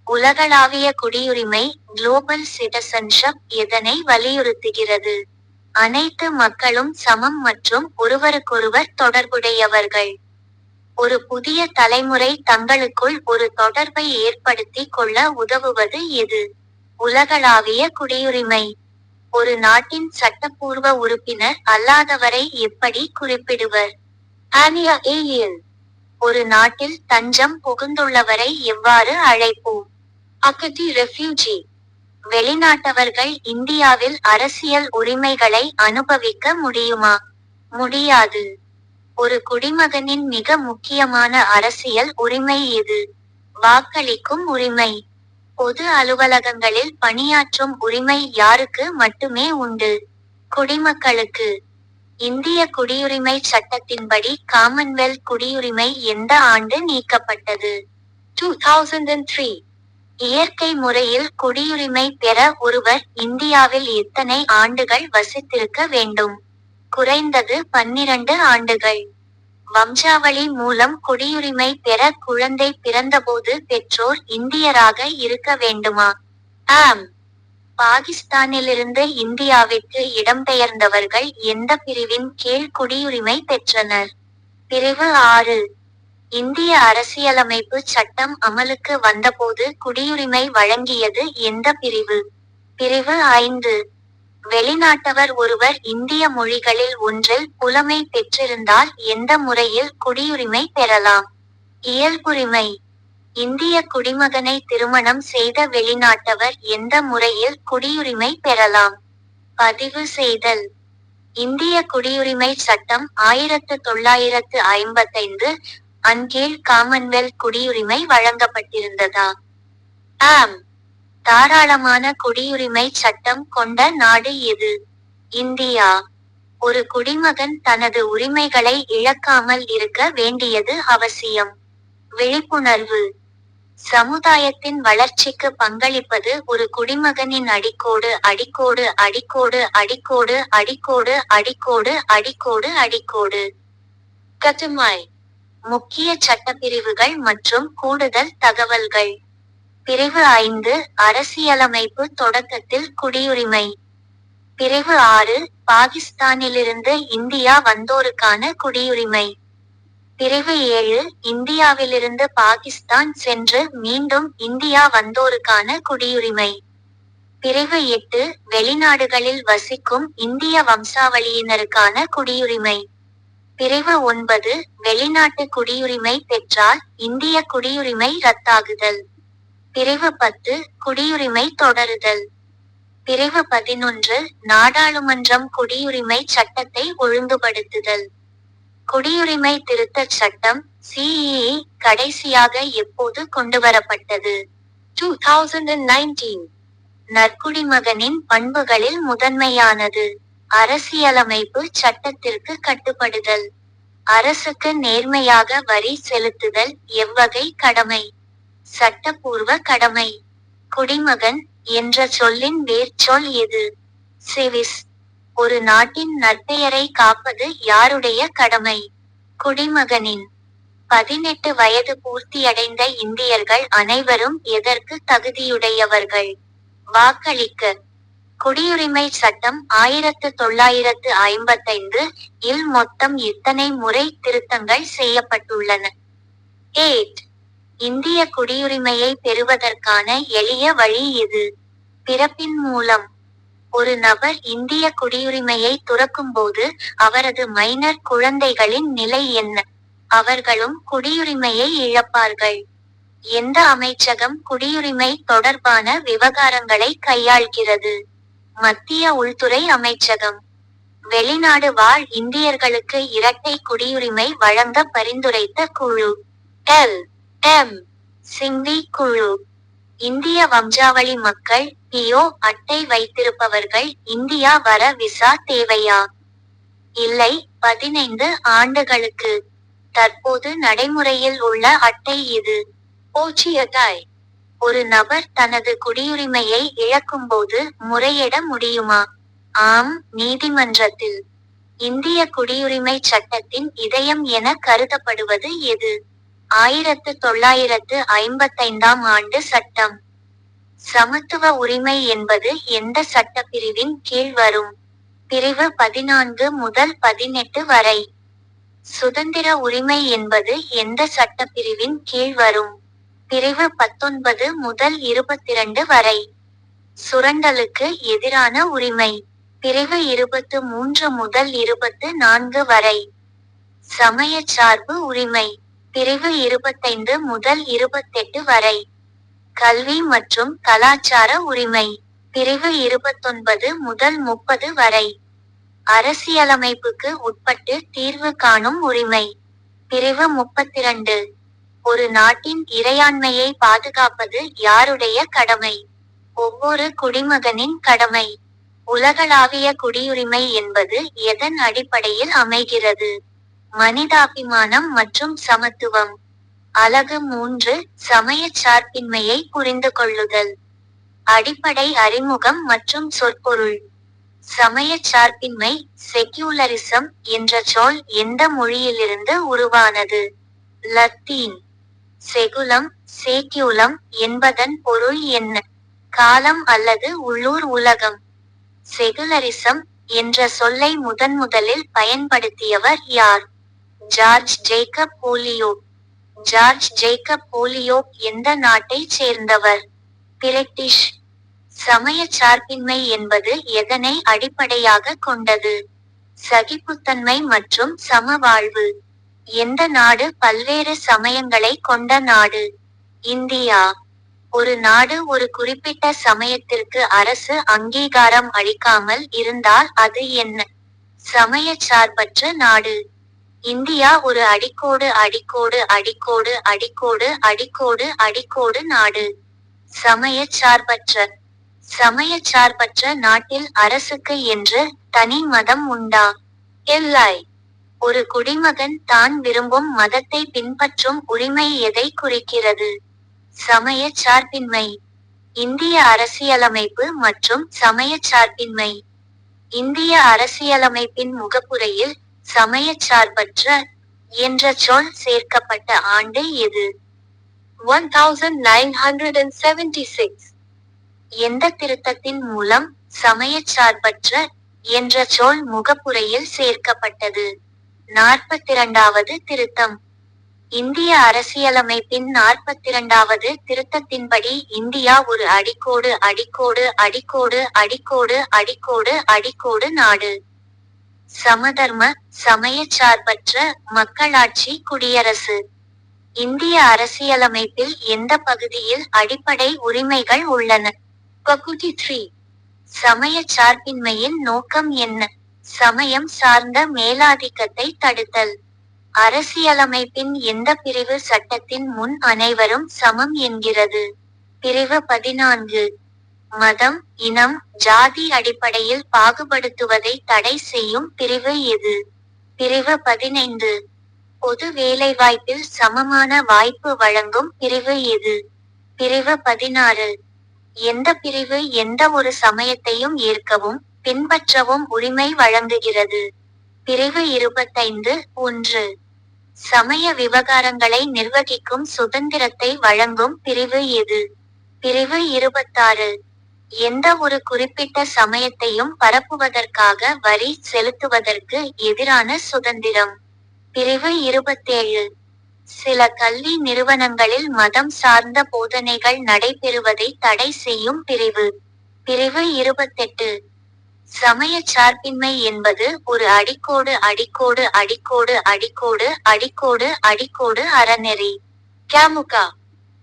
உலகளாவிய குடியுரிமை, குளோபல் சிட்டிசன்ஷிப் எதனை வலியுறுத்துகிறது? அனைத்து மக்களும் சமம் மற்றும் ஒருவருக்கொருவர் தொடர்புடையவர்கள். ஒரு புதிய தலைமுறை தங்களுக்குள் ஒரு தொடர்பை ஏற்படுத்தி கொள்ள உதவுவது எது? உலகளாவிய குடியுரிமை. ஒரு நாட்டின் சட்டப்பூர்வ உறுப்பினர் அல்லாதவரை எப்படி குறிப்பிடுவர்? ஆனியா ஏலியன். ஒரு நாட்டில் தஞ்சம் புகுந்துள்ளவரை எவ்வாறு அழைப்போம்? அகதி ரெஃப்யூஜி. வெளிநாட்டவர்கள் இந்தியாவில் அரசியல் உரிமைகளை அனுபவிக்க முடியுமா? முடியாது. ஒரு குடிமகனின் மிக முக்கியமான அரசியல் உரிமை எது? வாக்களிக்கும் உரிமை. பொது அலுவலகங்களில் பணியாற்றும் உரிமை யாருக்கு மட்டுமே உண்டு? குடிமக்களுக்கு. இந்திய குடியுரிமை சட்டத்தின்படி காமன்வெல்த் குடியுரிமை எந்த ஆண்டு நீக்கப்பட்டது? 2003. இயற்கை முறையில் குடியுரிமை பெற ஒருவர் இந்தியாவில் எத்தனை ஆண்டுகள் வசித்திருக்க வேண்டும்? குறைந்தது 12 ஆண்டுகள். வம்சாவளி மூலம் குடியுரிமை பெற குழந்தை பிறந்தபோது பெற்றோர் இந்தியராக இருக்க வேண்டுமா? ஆம். பாகிஸ்தானிலிருந்து இந்தியாவிற்கு இடம்பெயர்ந்தவர்கள் எந்த பிரிவின் கீழ் குடியுரிமை பெற்றனர்? பிரிவு 6. இந்திய அரசியலமைப்பு சட்டம் அமலுக்கு வந்தபோது குடியுரிமை வழங்கியது எந்த பிரிவு? பிரிவு 5. வெளிநாட்டவர் ஒருவர் இந்திய மொழிகளில் ஒன்றில் புலமை பெற்றிருந்தால் எந்த முறையில் குடியுரிமை பெறலாம்? இயல்புரிமை. இந்திய குடிமகனை திருமணம் செய்த வெளிநாட்டவர் எந்த முறையில் குடியுரிமை பெறலாம்? பதிவு செய்தல். இந்திய குடியுரிமை சட்டம் 1955 அன் கீழ் காமன்வெல்த் குடியுரிமை வழங்கப்பட்டிருந்ததா? ஆம். தாராளமான குடியுரிமை சட்டம் கொண்ட நாடு எது? இந்தியா. ஒரு குடிமகன் தனது உரிமைகளை இழக்காமல் இருக்க வேண்டியது அவசியம். விழிப்புணர்வு. சமுதாயத்தின் வளர்ச்சிக்கு பங்களிப்பது ஒரு குடிமகனின் அடிக்கோடு அடிக்கோடு அடிக்கோடு அடிக்கோடு அடிக்கோடு அடிக்கோடு அடிக்கோடு அடிக்கோடு. கட்டுமாய். முக்கிய சட்டப்பிரிவுகள் மற்றும் கூடுதல் தகவல்கள். பிரிவு 5 அரசியலமைப்பு தொடக்கத்தில் குடியுரிமை. பிரிவு 6 பாகிஸ்தானிலிருந்து இந்தியா வந்தோருக்கான குடியுரிமை. பிரிவு 7 இந்தியாவிலிருந்து பாகிஸ்தான் சென்று மீண்டும் இந்தியா வந்தோருக்கான குடியுரிமை. பிரிவு 8 வெளிநாடுகளில் வசிக்கும் இந்திய வம்சாவளியினருக்கான குடியுரிமை. பிரிவு 9 வெளிநாட்டு குடியுரிமை பெற்றால் இந்திய குடியுரிமை ரத்தாகுதல். பிரிவு 10 குடியுரிமை தொடருதல். பிரிவு 11 நாடாளுமன்றம் குடியுரிமை சட்டத்தை ஒழுங்குபடுத்துதல். குடியுரிமை திருத்தச் சட்டம் CEE கடைசியாக எப்போது கொண்டுவரப்பட்டது? 2019. நற்குடிமகனின் பண்புகளில் முதன்மையானது அரசியலமைப்பு சட்டத்திற்கு கட்டுப்படுதல். அரசுக்கு நேர்மையாக வரி செலுத்துதல் எவ்வகை கடமை? சட்டப்பூர்வ கடமை. குடிமகன் என்ற சொல்லின் வேர்ச்சொல் எது? சிவிஸ். ஒரு நாட்டின் நற்பெயரை காப்பது யாருடைய கடமை? குடிமகனின். 18 வயது பூர்த்தியடைந்த இந்தியர்கள் அனைவரும் எதற்கு தகுதியுடையவர்கள்? வாக்களிக்க. குடியுரிமை சட்டம் 1955 இல் மொத்தம் எத்தனை முறை திருத்தங்கள் செய்யப்பட்டுள்ளன? 8. இந்திய குடியுரிமையை பெறுவதற்கான எளிய வழி எது? பிறப்பின் மூலம். ஒரு நபர் இந்திய குடியுரிமையை துறக்கும்போது அவரது மைனர் குழந்தைகளின் நிலை என்ன? அவர்களும் குடியுரிமையை இழப்பார்கள். எந்த அமைச்சகம் குடியுரிமை தொடர்பான விவகாரங்களை கையாள்கிறது? மத்திய உள்துறை அமைச்சகம். வெளிநாடு வாழ் இந்தியர்களுக்கு இரட்டை குடியுரிமை வழங்க பரிந்துரைத்த குழு. LM சிங்வி குழு. இந்திய வம்சாவளி மக்கள் PO அட்டை வைத்திருப்பவர்கள் இந்தியா வர விசா தேவையா? இல்லை. 15 ஆண்டுகளுக்கு. தற்போது நடைமுறையில் உள்ள அட்டை இது. ஓச்சியதாய். ஒரு நபர் தனது குடியுரிமையை இழக்கும்போது முறையிட முடியுமா? ஆம், நீதிமன்றத்தில். இந்திய குடியுரிமை சட்டத்தின் இதயம் என கருதப்படுவது எது? 1955 ஆண்டு சட்டம். சமத்துவ உரிமை என்பது எந்த சட்டப்பிரிவின் கீழ் வரும்? பிரிவு 14 முதல் 18 வரை. சுதந்திர உரிமை என்பது எந்த சட்டப்பிரிவின் கீழ் வரும்? பிரிவு 19 முதல் 22 வரை. சுரண்டலுக்கு எதிரான உரிமை. பிரிவு 23 முதல் 24 வரை. சமயச் சார்பு உரிமை. பிரிவு 25 முதல் 28 வரை. கல்வி மற்றும் கலாச்சார உரிமை. பிரிவு 29 முதல் 30 வரை. அரசியலமைப்புக்கு உட்பட்டு தீர்வு காணும் உரிமை. பிரிவு 32. ஒரு நாட்டின் இறையாண்மையை பாதுகாப்பது யாருடைய கடமை? ஒவ்வொரு குடிமகனின் கடமை. உலகளாவிய குடியுரிமை என்பது எதன் அடிப்படையில் அமைகிறது? மனிதாபிமானம் மற்றும் சமத்துவம். அலகு 3 சமயச் சார்பின்மையை புரிந்து கொள்ளுதல். அடிப்படை அறிமுகம் மற்றும் சொற்பொருள். சமயச் சார்பின்மை செக்யூலரிசம் என்ற சொல் எந்த மொழியிலிருந்து உருவானது? லத்தீன். செகுலம் சேக்யூலம் என்பதன் பொருள் என்ன? காலம் அல்லது உள்ளூர் உலகம். செகுலரிசம் என்ற சொல்லை முதன்முதலில் பயன்படுத்தியவர் யார்? George Jacob Holyoake. George Jacob Holyoake எந்த நாட்டைச் சேர்ந்தவர்? பிரிட்டிஷ். சமயச் சார்பின்மை என்பது எதனை அடிப்படையாக கொண்டது? சகிப்புத்தன்மை மற்றும் சமவாழ்வு. எந்த நாடு பல்வேறு சமயங்களை கொண்ட நாடு? இந்தியா. ஒரு நாடு ஒரு குறிப்பிட்ட சமயத்திற்கு அரசு அங்கீகாரம் அளிக்காமல் இருந்தால் அது என்ன? சமயச் சார்பற்ற நாடு. இந்தியா ஒரு அடிக்கோடு அடிக்கோடு அடிக்கோடு அடிக்கோடு அடிக்கோடு அடிக்கோடு நாடு. சமயச் சார்பற்ற. சமயச் சார்பற்ற நாட்டில் அரசுக்கு என்று தனி மதம் உண்டா? இல்லை. ஒரு குடிமகன் தான் விரும்பும் மதத்தை பின்பற்றும் உரிமை எதை குறிக்கிறது? சமயச் சார்பின்மை. இந்திய அரசியலமைப்பு மற்றும் சமயச் சார்பின்மை. இந்திய அரசியலமைப்பின் முகப்புரையில் சமயச் சார்பற்ற என்ற சொல் சேர்க்கப்பட்ட ஆண்டு எது? 1976. எந்த திருத்தத்தின் மூலம் சமயச் சார்பற்ற என்ற சொல் முகப்புரையில் சேர்க்கப்பட்டது? 42வது திருத்தம். இந்திய அரசியலமைப்பின் 42வது திருத்தத்தின்படி இந்தியா ஒரு அடிக்கோடு அடிக்கோடு அடிக்கோடு அடிக்கோடு அடிக்கோடு அடிக்கோடு நாடு. சமதர்ம சமயச் சார்பற்ற மக்களாட்சி குடியரசு. இந்திய அரசியலமைப்பில் எந்த பகுதியில் அடிப்படை உரிமைகள் உள்ளன? பகுதி 3. சமயச் சார்பின்மையின் நோக்கம் என்ன? சமயம் சார்ந்த மேலாதிக்கத்தை தடுத்தல். அரசியலமைப்பின் எந்த பிரிவு சட்டத்தின் முன் அனைவரும் சமம் என்கிறது? பிரிவு 14. மதம், இனம், ஜாதி அடிப்படையில் பாகுபடுத்துவதை தடை செய்யும் பிரிவு எது? பிரிவு 15. பொது வேலைவாய்ப்பில் சமமான வாய்ப்பு வழங்கும் பிரிவு எது? பிரிவு 16. எந்த பிரிவு எந்த ஒரு சமயத்தையும் ஏற்கவும் பின்பற்றவும் உரிமை வழங்குகிறது? பிரிவு 25. 1. சமய விவகாரங்களை நிர்வகிக்கும் சுதந்திரத்தை வழங்கும் பிரிவு எது? பிரிவு 26. எந்த ஒரு குறிப்பிட்ட சமயத்தையும் பரப்புவதற்காக வரி செலுத்துவதற்கு எதிரான சுதந்திரம்? பிரிவு 27. சில கல்வி நிறுவனங்களில் மதம் சார்ந்த போதனைகள் நடைபெறுவதை தடை செய்யும் பிரிவு. பிரிவு 28. சமயச் சார்பின்மை என்பது ஒரு அடிக்கோடு அடிக்கோடு அடிக்கோடு அடிக்கோடு அடிக்கோடு அடிக்கோடு அறநெறி. கமுக.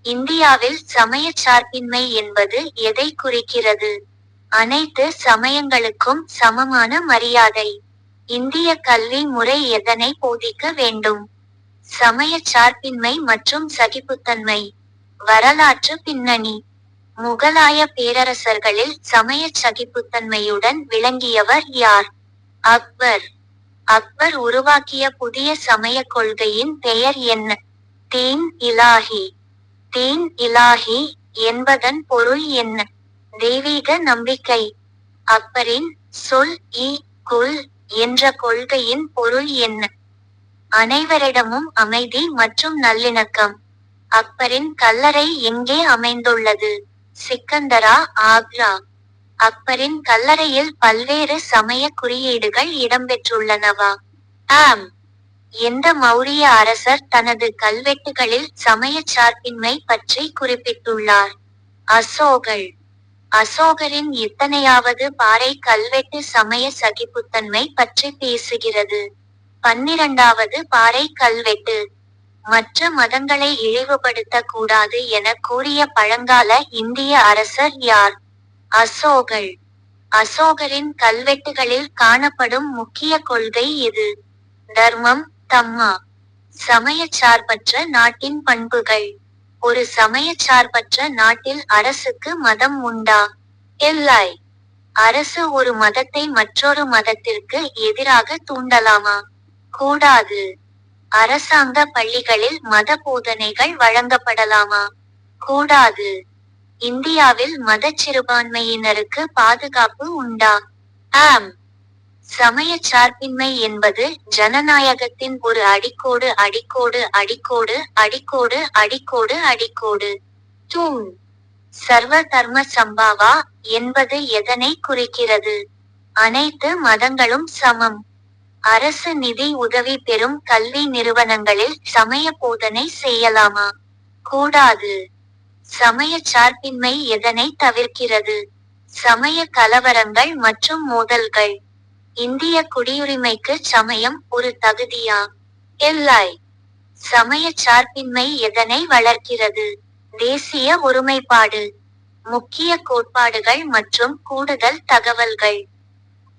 இந்தியாவில் சமயச் சார்பின்மை என்பது எதை குறிக்கிறது? அனைத்து சமயங்களுக்கும் சமமான மரியாதை. இந்திய கல்வி முறை எதனை போதிக்க வேண்டும்? சமயச் சார்பின்மை மற்றும் சகிப்புத்தன்மை. வரலாற்று பின்னணி. முகலாய பேரரசர்களில் சமயச் சகிப்புத்தன்மையுடன் விளங்கியவர் யார்? அக்பர். அக்பர் உருவாக்கிய புதிய சமய கொள்கையின் பெயர் என்ன? தீன் இலாஹி. தீன் இலாஹி என்பதன் பொருள் என்ன? தெய்வீக நம்பிக்கை. அக்பரின் சொல் இ குல் என்ற கொள்கையின் பொருள் என்ன? அனைவரிடமும் அமைதி மற்றும் நல்லிணக்கம். அக்பரின் கல்லறை எங்கே அமைந்துள்ளது? சிக்கந்தரா, ஆக்ரா. அக்பரின் கல்லறையில் பல்வேறு சமய குறியீடுகள் இடம்பெற்றுள்ளனவா? ஆம். எந்த மௌரிய அரசர் தனது கல்வெட்டுகளில் சமயச் சார்பின்மை பற்றி குறிப்பிட்டுள்ளார்? அசோகர். அசோகரின் எத்தனையாவது பாறை கல்வெட்டு சமய சகிப்புத்தன்மை பற்றி பேசுகிறது? 12வது பாறை கல்வெட்டு. மற்ற மதங்களை இழிவுபடுத்தக் கூடாது என கூறிய பழங்கால இந்திய அரசர் யார்? அசோகர். அசோகரின் கல்வெட்டுகளில் காணப்படும் முக்கிய கொள்கை எது? தர்மம், தம்மா. சமயச்சார்பற்ற நாட்டின் பண்புகள். ஒரு சமயச்சார்பற்ற நாட்டில் அரசுக்கு மதம் உண்டா? இல்லை. அரசு ஒரு மதத்தை மற்றொரு மதத்திற்கு எதிராக தூண்டலாமா? கூடாது. அரசாங்க பள்ளிகளில் மத போதனைகள் வழங்கப்படலாமா? கூடாது. இந்தியாவில் மதச் சிறுபான்மையினருக்கு பாதுகாப்பு உண்டா? ஆம். சமயச் சார்பின்மை என்பது ஜனநாயகத்தின் ஒரு அடிக்கோடு அடிக்கோடு அடிக்கோடு அடிக்கோடு அடிக்கோடு அடிக்கோடு. தூண். சர்வ தர்ம சம்பாவா என்பது எதனை குறிக்கிறது? அனைத்து மதங்களும் சமம். அரசு நிதி உதவி பெறும் கல்வி நிறுவனங்களில் சமய போதனை செய்யலாமா? கூடாது. சமயச் சார்பின்மை எதனை தவிர்க்கிறது? சமய கலவரங்கள் மற்றும் மோதல்கள். இந்திய குடியுரிமைக்கு சமயம் ஒரு தகுதியா? இல்லை. சமயச் சார்பின்மை எதனை வளர்க்கிறது? தேசிய ஒருமைப்பாடு. முக்கிய கோட்பாடுகள் மற்றும் கூடுதல் தகவல்கள்.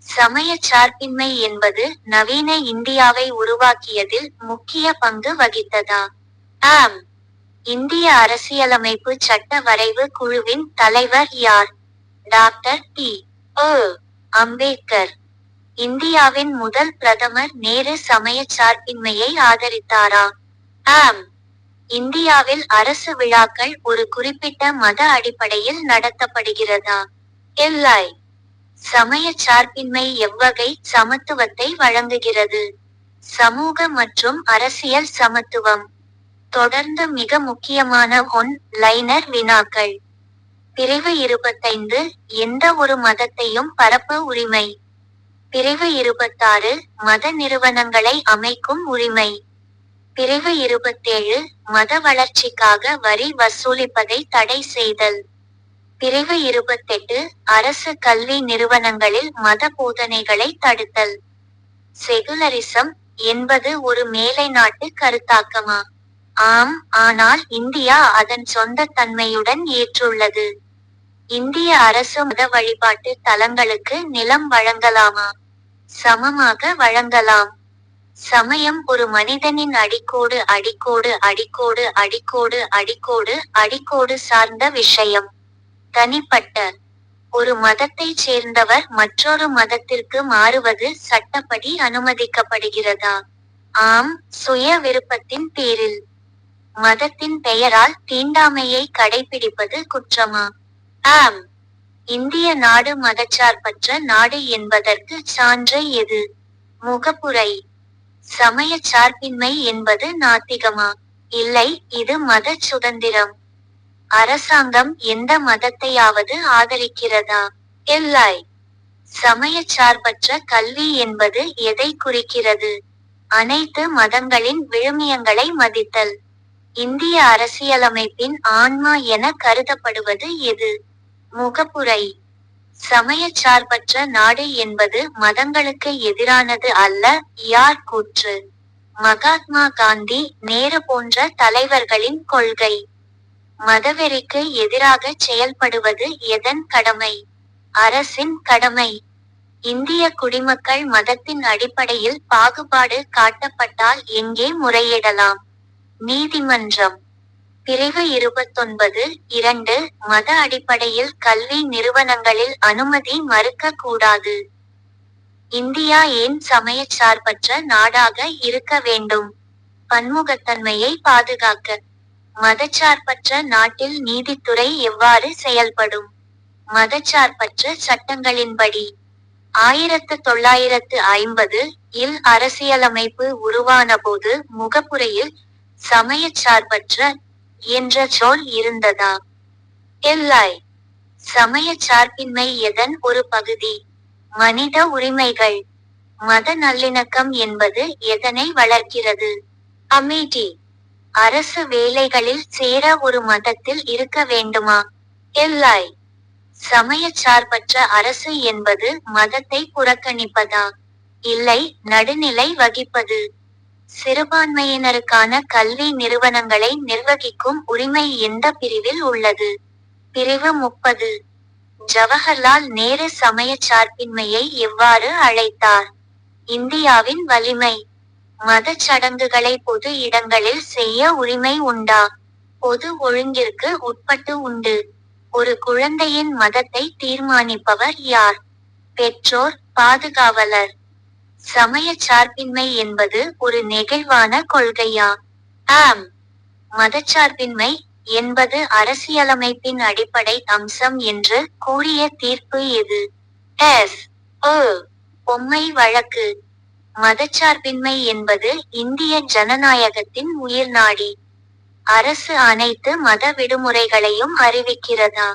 சமயச் சார்பின்மை என்பது நவீன இந்தியாவை உருவாக்கியதில் முக்கிய பங்கு வகித்ததா? ஆம். இந்திய அரசியலமைப்பு சட்ட வரைவு குழுவின் தலைவர் யார்? Doctor D. அம்பேத்கர். இந்தியாவின் முதல் பிரதமர் நேரு சமயச் சார்பின்மையை ஆதரித்தாரா? ஆம். இந்தியாவில் அரசு விழாக்கள் ஒரு குறிப்பிட்ட மத அடிப்படையில் நடத்தப்படுகிறதா? இல்லை. சமயச் சார்பின்மை எவ்வகை சமத்துவத்தை வழங்குகிறது? சமூக மற்றும் அரசியல் சமத்துவம். தொடர்ந்து மிக முக்கியமான லைனர் வினாக்கள். பிரிவு 25 எந்த ஒரு மதத்தையும் பரப்ப உரிமை. பிரிவு 26 மத நிறுவனங்களை அமைக்கும் உரிமை. பிரிவு 27 மத வளர்ச்சிக்காக வரி வசூலிப்பதை தடை செய்தல். பிரிவு 28 அரசு கல்வி நிறுவனங்களில் மத போதனைகளை தடுத்தல். செகுலரிசம் என்பது ஒரு மேலைநாட்டு கருத்தாக்கமா? ஆம், ஆனால் இந்தியா அதன் சொந்த தன்மையுடன் ஏற்றுள்ளது. இந்திய அரசு மத வழிபாட்டு தலங்களுக்கு நிலம் வழங்கலாமா? சமமாக வழங்கலாம். சமயம் ஒரு மனிதனின் அடிக்கோடு அடிக்கோடு அடிக்கோடு அடிக்கோடு அடிக்கோடு அடிக்கோடு சார்ந்த விஷயம். தனிப்பட்ட ஒரு மதத்தைச் சேர்ந்தவர் மற்றொரு மதத்திற்கு மாறுவது சட்டப்படி அனுமதிக்கப்படுகிறதா? ஆம், சுய விருப்பத்தின் பேரில். மதத்தின் பெயரால் தீண்டாமையை கடைபிடிப்பது குற்றமா? ஆம். இந்திய நாடு மதச்சார்பற்ற நாடு என்பதற்கு சான்று எது? முகப்புரை. சமயச் சார்பின்மை என்பது நாத்திகமா? இல்லை, இது மத சுதந்திரம். அரசாங்கம் எந்த மதத்தையாவது ஆதரிக்கிறதா? இல்லை. சமயச் சார்பற்ற கல்வி என்பது எதை குறிக்கிறது? அனைத்து மதங்களின் விழுமியங்களை மதித்தல். இந்திய அரசியலமைப்பின் ஆன்மா என கருதப்படுவது எது? முகப்புரை. சமயச் சார்பற்ற நாடு என்பது மதங்களுக்கு எதிரானது அல்ல. யார் கூற்று? மகாத்மா காந்தி, நேரு போன்ற தலைவர்களின் கொள்கை. மதவெறிக்கு எதிராக செயல்படுவது எதன் கடமை? அரசின் கடமை. இந்திய குடிமக்கள் மதத்தின் அடிப்படையில் பாகுபாடு காட்டப்பட்டால் எங்கே முறையிடலாம்? நீதிமன்றம். பிரிவு 29(2) மத அடிப்படையில் கல்வி நிறுவனங்களில் அனுமதி மறுக்க கூடாது. இந்தியா ஏன் சமயச் சார்பற்ற நாடாக இருக்க வேண்டும்? பன்முகத்தன்மையை பாதுகாக்க. மதச்சார்பற்ற நாட்டில் நீதித்துறை எவ்வாறு செயல்படும்? மதச்சார்பற்ற சட்டங்களின்படி. 1950 இல் அரசியலமைப்பு உருவானபோது முகப்புரையில் சமயச் சார்பற்ற என்ற சொல் இருந்ததா? இல்லை. சமய சார்பின்மை எதன் ஒரு பகுதி? மனித உரிமைகள். மத நல்லிணக்கம் என்பது எதனை வளர்க்கிறது? அமைதி. அரசு வேலைகளில் சேர ஒரு மதத்தில் இருக்க வேண்டுமா? இல்லை. சமயச்சார்பற்ற அரசு என்பது மதத்தை புறக்கணிப்பதா? இல்லை, நடுநிலை வகிப்பது. சிறுபான்மையினருக்கான கல்வி நிறுவனங்களை நிர்வகிக்கும் உரிமை எந்த பிரிவில் உள்ளது? பிரிவு 30. ஜவஹர்லால் நேரு சமயச்சார்பின்மையை எவ்வாறு அழைத்தார்? இந்தியாவின் வலிமை. மதச் சடங்குகளை பொது இடங்களில் செய்ய உரிமை உண்டா? பொது ஒழுங்கிற்கு உட்பட்டு உண்டு. ஒரு குழந்தையின் மதத்தை தீர்மானிப்பவர் யார்? பெற்றோர், பாதுகாவலர். சமயச் சார்பின்மை என்பது ஒரு நெகிழ்வான கொள்கையா? ஆம். மதச்சார்பின்மை என்பது அரசியலமைப்பின் அடிப்படை அம்சம் என்று கூறிய தீர்ப்பு எது? எஸ். பொம்மை வழக்கு. மதச்சார்பின்மை என்பது இந்திய ஜனநாயகத்தின் உயிர்நாடி. அரசு அனைத்து மத விடுமுறைகளையும் அறிவிக்கிறதா?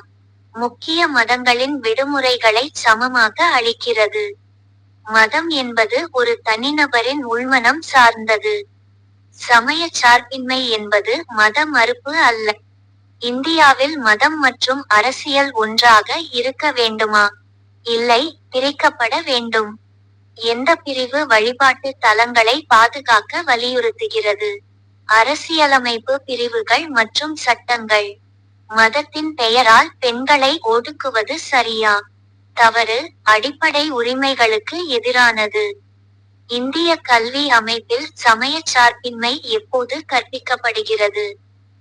முக்கிய மதங்களின் விடுமுறைகளை சமமாக அளிக்கிறது. மதம் என்பது ஒரு தனிநபரின் உள்மனம் சார்ந்தது. சமயச் சார்பின்மை என்பது மத மறுப்பு அல்ல. இந்தியாவில் மதம் மற்றும் அரசியல் ஒன்றாக இருக்க வேண்டுமா? இல்லை, பிரிக்கப்பட வேண்டும். எந்த பிரிவு வழிபாட்டு தலங்களை பாதுகாக்க வலியுறுத்துகிறது? அரசியலமைப்பு பிரிவுகள் மற்றும் சட்டங்கள். மதத்தின் பெயரால் பெண்களை ஒடுக்குவது சரியா? தவறு, அடிப்படை உரிமைகளுக்கு எதிரானது. இந்திய கல்வி அமைப்பில் சமயச் சார்பின்மை எப்போது கற்பிக்கப்படுகிறது?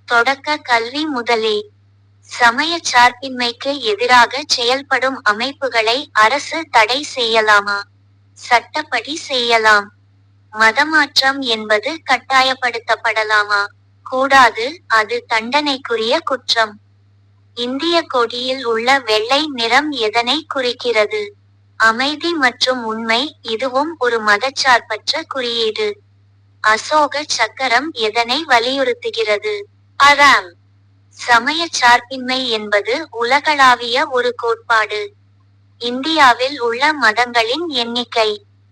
தொடக்க கல்வி முதலே. சமயச் சார்பின்மைக்கு எதிராக செயல்படும் அமைப்புகளை அரசு தடை செய்யலாமா? சட்டப்படி செய்யலாம். மதமாற்றம் என்பது கட்டாயப்படுத்தப்படலாமா? கூடாது, அது தண்டனைக்குரிய குற்றம். இந்திய கொடியில் உள்ள வெள்ளை நிறம் எதனை குறிக்கிறது? அமைதி மற்றும் உண்மை, இதுவும் ஒரு மதச்சார்பற்ற குறியீடு. அசோக சக்கரம் எதனை வலியுறுத்துகிறது? அறம். சமயச் சார்பின்மை என்பது உலகளாவிய ஒரு கோட்பாடு. இந்தியாவில் உள்ள மதங்களின் எண்ணிக்கை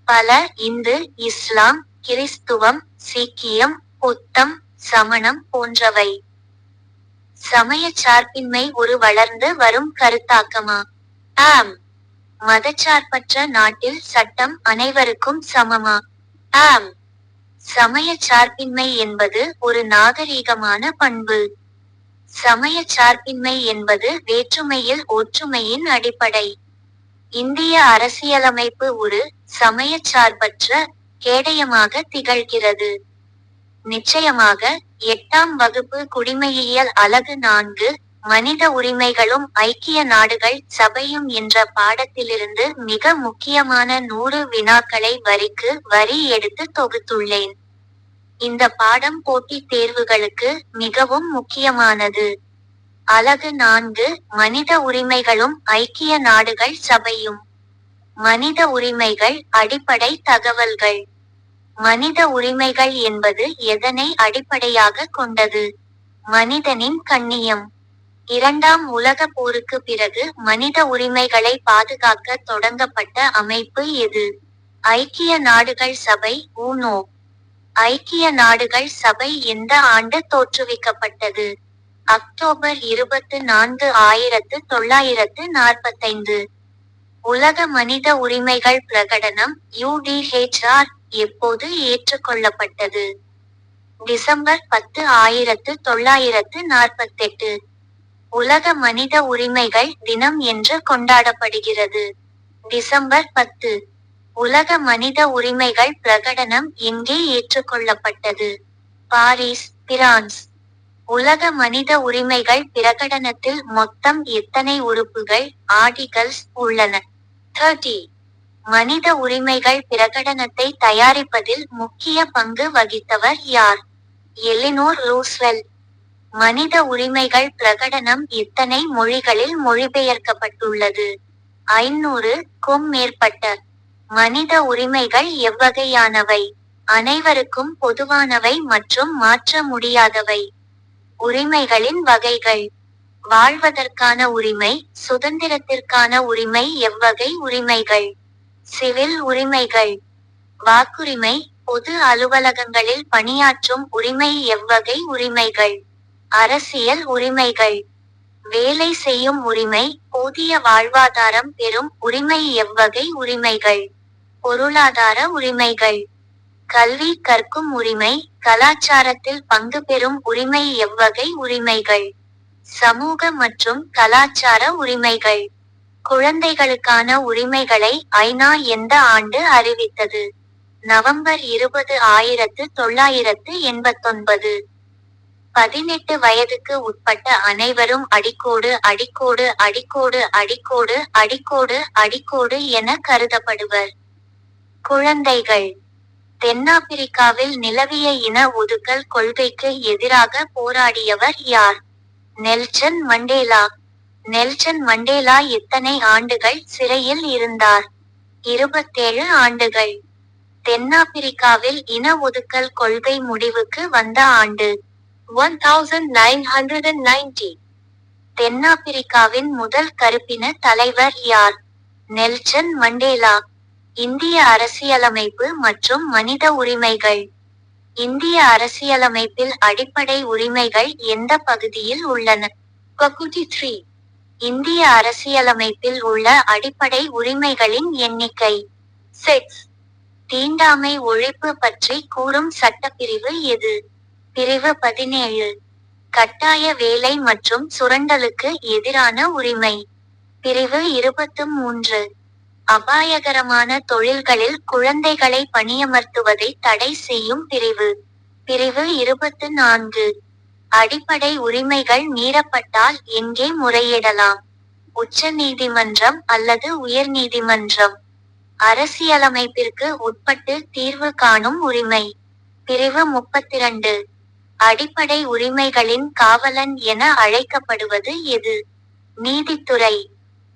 பல. இந்து, இஸ்லாம், கிறிஸ்துவம், சீக்கியம், புத்தம், சமணம் போன்றவை. சமயச் சார்பின்மை ஒரு வளர்ந்து வரும் கருத்தாக்கமா? ஆம். மதச்சார்பற்ற நாட்டில் சட்டம் அனைவருக்கும் சமமா? ஆம். சமயச் சார்பின்மை என்பது ஒரு நாகரீகமான பண்பு. சமயச் சார்பின்மை என்பது வேற்றுமையில் ஒற்றுமையின் அடிப்படை. இந்திய அரசியலமைப்பு ஒரு சமயச் சார்பற்ற கேடயமாக திகழ்கிறது. நிச்சயமாக. 8ஆம் வகுப்பு குடிமையியல் அலகு 4 மனித உரிமைகளும் ஐக்கிய நாடுகள் சபையும் என்ற பாடத்திலிருந்து மிக முக்கியமான 100 வினாக்களை வரிக்கு வரி எடுத்து தொகுத்துள்ளேன். இந்த பாடம் போட்டித் தேர்வுகளுக்கு மிகவும் முக்கியமானது. அலகு 4 மனித உரிமைகளும் ஐக்கிய நாடுகள் சபையும். மனித உரிமைகள், அடிப்படை தகவல்கள். மனித உரிமைகள் என்பது எதனை அடிப்படையாக கொண்டது? மனிதனின் கண்ணியம். 2ஆம் உலகப் போருக்கு பிறகு மனித உரிமைகளை பாதுகாக்க தொடங்கப்பட்ட அமைப்பு எது? ஐக்கிய நாடுகள் சபை, UNO. ஐக்கிய நாடுகள் சபை எந்த ஆண்டு தோற்றுவிக்கப்பட்டது? அக்டோபர் 24, 1945. உலக மனித உரிமைகள் பிரகடனம், UDHR, எப்போது ஏற்றுக்கொள்ளப்பட்டது? டிசம்பர் 10, 1948. உலக மனித உரிமைகள் தினம் என்று கொண்டாடப்படுகிறது. டிசம்பர் 10. உலக மனித உரிமைகள் பிரகடனம் எங்கே ஏற்றுக்கொள்ளப்பட்டது? Paris, France. உலக மனித உரிமைகள் பிரகடனத்தில் மொத்தம் எத்தனை உறுப்புகள், ஆர்டிகல்ஸ், உள்ளன? 30. மனித உரிமைகள் பிரகடனத்தை தயாரிப்பதில் முக்கிய பங்கு வகித்தவர் யார்? Eleanor Roosevelt. மனித உரிமைகள் பிரகடனம் எத்தனை மொழிகளில் மொழிபெயர்க்கப்பட்டுள்ளது? 500க்கும் மேற்பட்ட. மனித உரிமைகள் எவ்வகையானவை? அனைவருக்கும் பொதுவானவை மற்றும் மாற்ற முடியாதவை. உரிமைகளின் வகைகள். வாழ்வதற்கான உரிமை, சுதந்திரத்திற்கான உரிமை. எவ்வகை உரிமைகள்? சிவில் உரிமைகள். வாக்குரிமை, பொது அலுவலகங்களில் பணியாற்றும் உரிமை. எவ்வகை உரிமைகள்? அரசியல் உரிமைகள். வேலை செய்யும் உரிமை, போதிய வாழ்வாதாரம் பெறும் உரிமை. எவ்வகை உரிமைகள்? பொருளாதார உரிமைகள். கல்வி கற்கும் உரிமை, கலாச்சாரத்தில் பங்கு பெறும் உரிமை. எவ்வகை உரிமைகள்? சமூக மற்றும் கலாச்சார உரிமைகள். குழந்தைகளுக்கான உரிமைகளை ஐநா எந்த ஆண்டு அறிவித்தது? நவம்பர் 20, 1989. 18 வயதுக்கு உட்பட்ட அனைவரும் அடிக்கோடு அடிக்கோடு அடிக்கோடு அடிக்கோடு அடிக்கோடு அடிக்கோடு என கருதப்படுவர். குழந்தைகள். தென்னாப்பிரிக்காவில் நிலவிய இன ஒதுக்கல் கொள்கைக்கு எதிராக போராடியவர் யார்? Nelson Mandela. நெல்சன் மண்டேலா எத்தனை ஆண்டுகள் சிறையில் இருந்தார்? 27 ஆண்டுகள். தென்னாப்பிரிக்காவில் இன ஒதுக்கல் கொள்கை முடிவுக்கு வந்த ஆண்டு 1990. தென்னாப்பிரிக்காவின் முதல் கருப்பின தலைவர் யார்? Nelson Mandela. இந்திய அரசியலமைப்பு மற்றும் மனித உரிமைகள். இந்திய அரசியலமைப்பில் அடிப்படை உரிமைகள் எந்த பகுதியில் உள்ளன? பகுதி 3. இந்திய அரசியலமைப்பில் உள்ள அடிப்படை உரிமைகளின் எண்ணிக்கை. 6. தீண்டாமை ஒழிப்பு பற்றி கூறும் சட்டப்பிரிவு எது? பிரிவு 17. கட்டாய வேலை மற்றும் சுரண்டலுக்கு எதிரான உரிமை. பிரிவு 23. அபாயகரமான தொழில்களில் குழந்தைகளை பணியமர்த்துவதை தடை செய்யும் பிரிவு. பிரிவு 24. அடிப்படை உரிமைகள் மீறப்பட்டால் எங்கே முறையிடலாம்? உச்ச நீதிமன்றம் அல்லது உயர்நீதிமன்றம். அரசியலமைப்பிற்கு உட்பட்டு தீர்வு காணும் உரிமை. பிரிவு 32. அடிப்படை உரிமைகளின் காவலன் என அழைக்கப்படுவது எது? நீதித்துறை.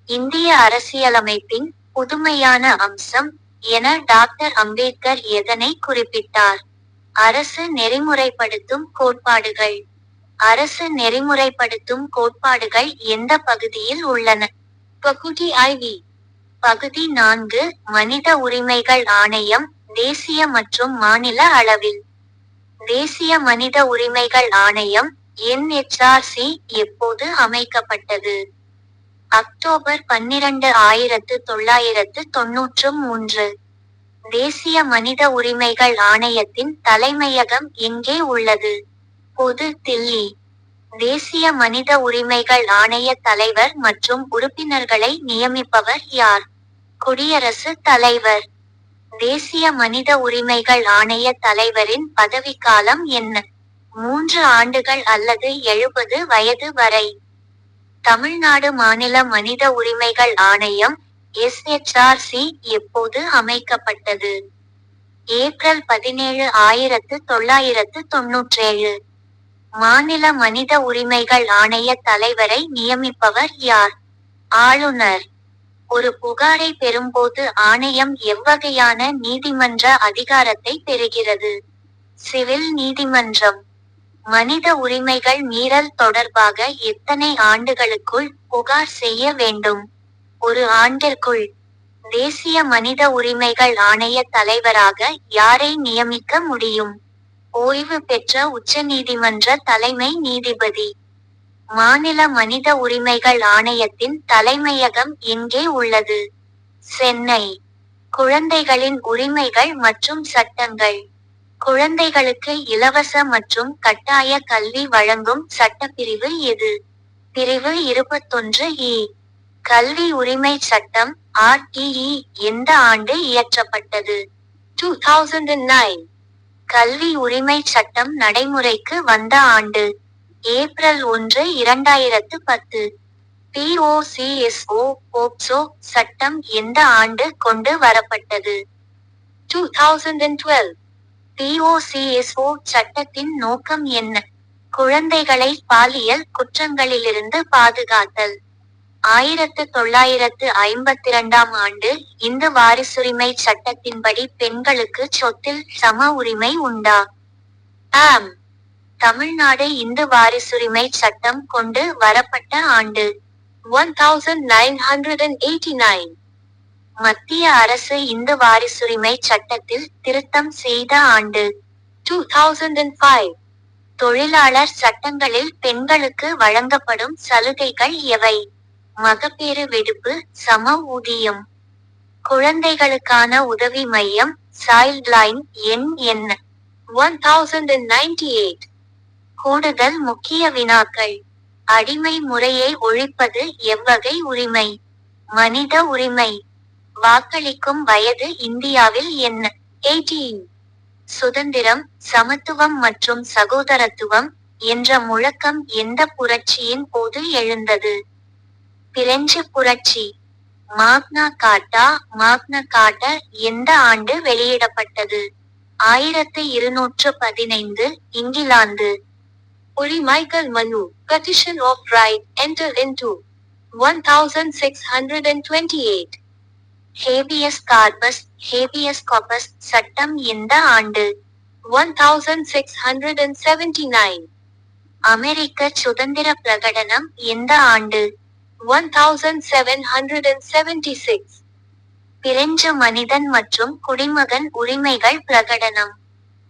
இந்திய அரசியலமைப்பின் புதுமையான அம்சம் என டாக்டர் அம்பேத்கர் எதனை குறிப்பிட்டார்? அரசு நெறிமுறைப்படுத்தும் கோட்பாடுகள். அரசு நெறிமுறைப்படுத்தும் கோட்பாடுகள் எந்த பகுதியில் உள்ளன? பகுதி 5. பகுதி 4. மனித உரிமைகள் ஆணையம், தேசிய மற்றும் மாநில அளவில். தேசிய மனித உரிமைகள் ஆணையம் NHRC எப்போது அமைக்கப்பட்டது? அக்டோபர் 12, 1993. தேசிய மனித உரிமைகள் ஆணையத்தின் தலைமையகம் எங்கே உள்ளது? புது தில்லி. தேசிய மனித உரிமைகள் ஆணைய தலைவர் மற்றும் உறுப்பினர்களை நியமிப்பவர் யார்? குடியரசுத் தலைவர். தேசிய மனித உரிமைகள் ஆணைய தலைவரின் பதவிக்காலம் என்ன? 3 ஆண்டுகள் அல்லது 70 வயது வரை. தமிழ்நாடு மாநில மனித உரிமைகள் ஆணையம் SHRC எப்போது அமைக்கப்பட்டது? ஏப்ரல் 17, 1997. மாநில மனித உரிமைகள் ஆணைய தலைவரை நியமிப்பவர் யார்? ஆளுநர். ஒரு புகாரை பெறும்போது ஆணையம் எவ்வகையான நீதிமன்ற அதிகாரத்தை பெறுகிறது? சிவில் நீதிமன்றம். மனித உரிமைகள் மீறல் தொடர்பாக எத்தனை ஆண்டுகளுக்குள் புகார் செய்ய வேண்டும்? 1 ஆண்டிற்குள். தேசிய மனித உரிமைகள் ஆணைய தலைவராக யாரை நியமிக்க முடியும்? ஓய்வு பெற்ற உச்சநீதிமன்ற தலைமை நீதிபதி. மாநில மனித உரிமைகள் ஆணையத்தின் தலைமையகம் எங்கே உள்ளது? சென்னை. குழந்தைகளின் உரிமைகள் மற்றும் சட்டங்கள். குழந்தைகளுக்கு இலவச மற்றும் கட்டாய கல்வி வழங்கும் சட்டப்பிரிவு எது? பிரிவு 21E. கல்வி உரிமை சட்டம் RTE எந்த ஆண்டு இயற்றப்பட்டது? 2009. கல்வி உரிமை சட்டம் நடைமுறைக்கு வந்த ஆண்டு? ஏப்ரல் 1, 2010. POCSO சட்டம் எந்த ஆண்டு கொண்டு வரப்பட்டது? 2012. POCSO சட்டத்தின் நோக்கம் என்ன? குழந்தைகளை பாலியல் குற்றங்களிலிருந்து பாதுகாத்தல். 1952ஆம் ஆண்டு இந்து வாரிசுரிமை சட்டத்தின்படி பெண்களுக்கு சொத்தில் சம உரிமை உண்டா? ஆம். தமிழ்நாடு இந்து வாரிசுரிமை சட்டம் கொண்டு வரப்பட்ட ஆண்டு 1989. மத்திய அரசு இந்து வாரிசுரிமை சட்டத்தில் திருத்தம் செய்த ஆண்டு 2005. தொழிலாளர் சட்டங்களில் பெண்களுக்கு வழங்கப்படும் சலுகைகள் எவை? மகப்பேறு விடுப்பு, சம ஊதியம். குழந்தைகளுக்கான உதவி மையம், சைல்ட்லைன் எண் என்ன? 1098. கூடுதல் முக்கிய வினாக்கள். அடிமை முறையை ஒழிப்பது எவ்வகை உரிமை? மனித உரிமை. வாக்களிக்கும் வயது இந்தியாவில் என்ன? 18. சுதந்திரம், சமத்துவம் மற்றும் சகோதரத்துவம் என்ற முழக்கம் எந்த புரட்சியின் போது எழுந்தது? பிரெஞ்சு புரட்சி. மாக்னா கார்ட்டா எந்த ஆண்டு வெளியிடப்பட்டது? 1215. இங்கிலாந்து. உரிமைகள் மனு, Petition of Right, entered into 1628. Habeas corpus சட்டம் எந்த ஆண்டு? 1679. அமெரிக்க சுதந்திர பிரகடனம் எந்த ஆண்டு? 1776. பிரெஞ்சு மனிதன் மற்றும் குடிமகன் உரிமைகள் பிரகடனம்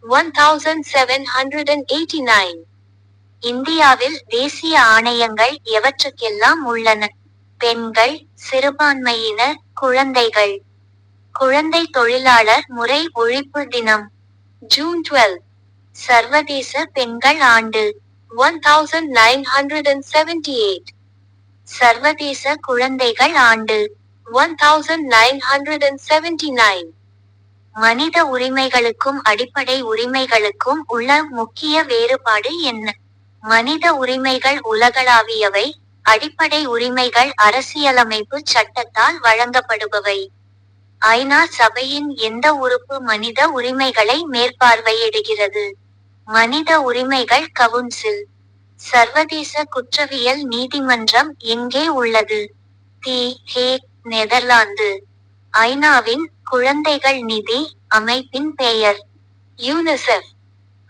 1789. இந்தியாவில் தேசிய ஆணையங்கள் எவற்றுக்கெல்லாம் உள்ளன? பெண்கள், சிறுபான்மையினர், குழந்தைகள். குழந்தை தொழிலாளர் முறை ஒழிப்பு தினம் ஜூன் 12. சர்வதேச பெண்கள் ஆண்டு 1978. சர்வதேச குழந்தைகள் ஆண்டு 1979. மனித உரிமைகளுக்கும் அடிப்படை உரிமைகளுக்கும் உள்ள முக்கிய வேறுபாடு என்ன? மனித உரிமைகள் உலகளாவியவை, அடிப்படை உரிமைகள் அரசியலமைப்பு சட்டத்தால் வழங்கப்படுபவை. ஐநா சபையின் எந்த உறுப்பு மனித உரிமைகளை மேற்பார்வையிடுகிறது? மனித உரிமைகள் கவுன்சில். சர்வதேச குற்றவியல் நீதிமன்றம் எங்கே உள்ளது? தி ஹேக், நெதர்லாந்து. ஐநாவின் குழந்தைகள் நிதி அமைப்பின் பெயர்? யூனிசெஃப்.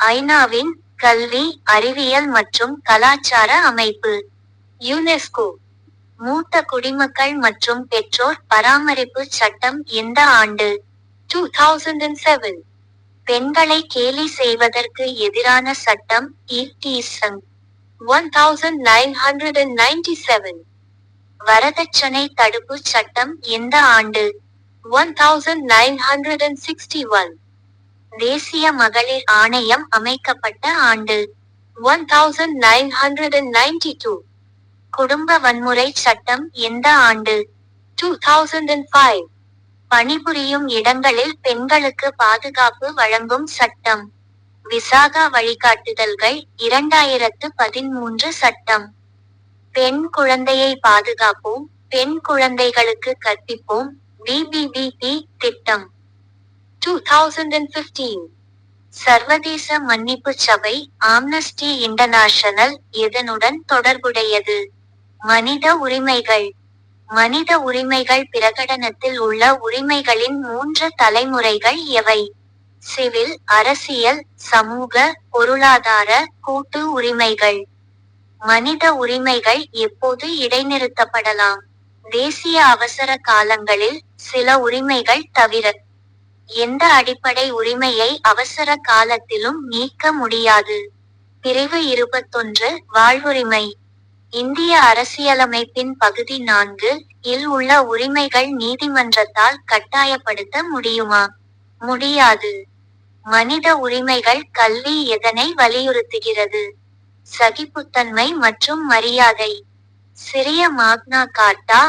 ஐநாவின் கல்வி, அறிவியல் மற்றும் கலாச்சார அமைப்பு? யுனெஸ்கோ. மூத்த குடிமக்கள் மற்றும் பெற்றோர் பராமரிப்பு சட்டம் எந்த ஆண்டு? 2007. பெண்களை கேலி செய்வதற்கு எதிரான சட்டம் இ.சங். 1997. வரதட்சணை தடுப்பு சட்டம் எந்த ஆண்டு? 1961. தேசிய மகளிர் ஆணையம் அமைக்கப்பட்ட ஆண்டு? 1992. குடும்ப வன்முறை சட்டம் எந்த ஆண்டு? 2005. பணிபுரியும் இடங்களில் பெண்களுக்கு பாதுகாப்பு வழங்கும் சட்டம்? விசாகா வழிகாட்டுதல்கள் 2013 சட்டம். பெண் குழந்தையை பாதுகாப்போம், பெண் குழந்தைகளுக்கு கற்பிப்போம் BBBP திட்டம் 2015. சர்வதேச மன்னிப்பு சபை ஆம்னஸ்டி இன்டர்நேஷனல் எதனுடன் தொடர்புடையது? மனித உரிமைகள். மனித உரிமைகள் பிரகடனத்தில் உள்ள உரிமைகளின் 3 தலைமுறைகள் எவை? சிவில், அரசியல், சமூக, பொருளாதார, கூட்டு உரிமைகள். மனித உரிமைகள் எப்போது இடைநிறுத்தப்படலாம்? தேசிய அவசர காலங்களில், சில உரிமைகள் தவிர. எந்த அடிப்படை உரிமையை அவசர காலத்திலும் நீக்க முடியாது? பிரிவு 21 வாழ்வுரிமை. இந்திய அரசியலமைப்பின் பகுதி 4 இல் உள்ள உரிமைகள் நீதிமன்றத்தால் கட்டாயப்படுத்த முடியுமா? முடியாது. மனித உரிமைகள் கல்வி எதனை வலியுறுத்துகிறது? சகிப்புத்தன்மை மற்றும் மரியாதை. சிறிய மாக்னா கார்ட்டா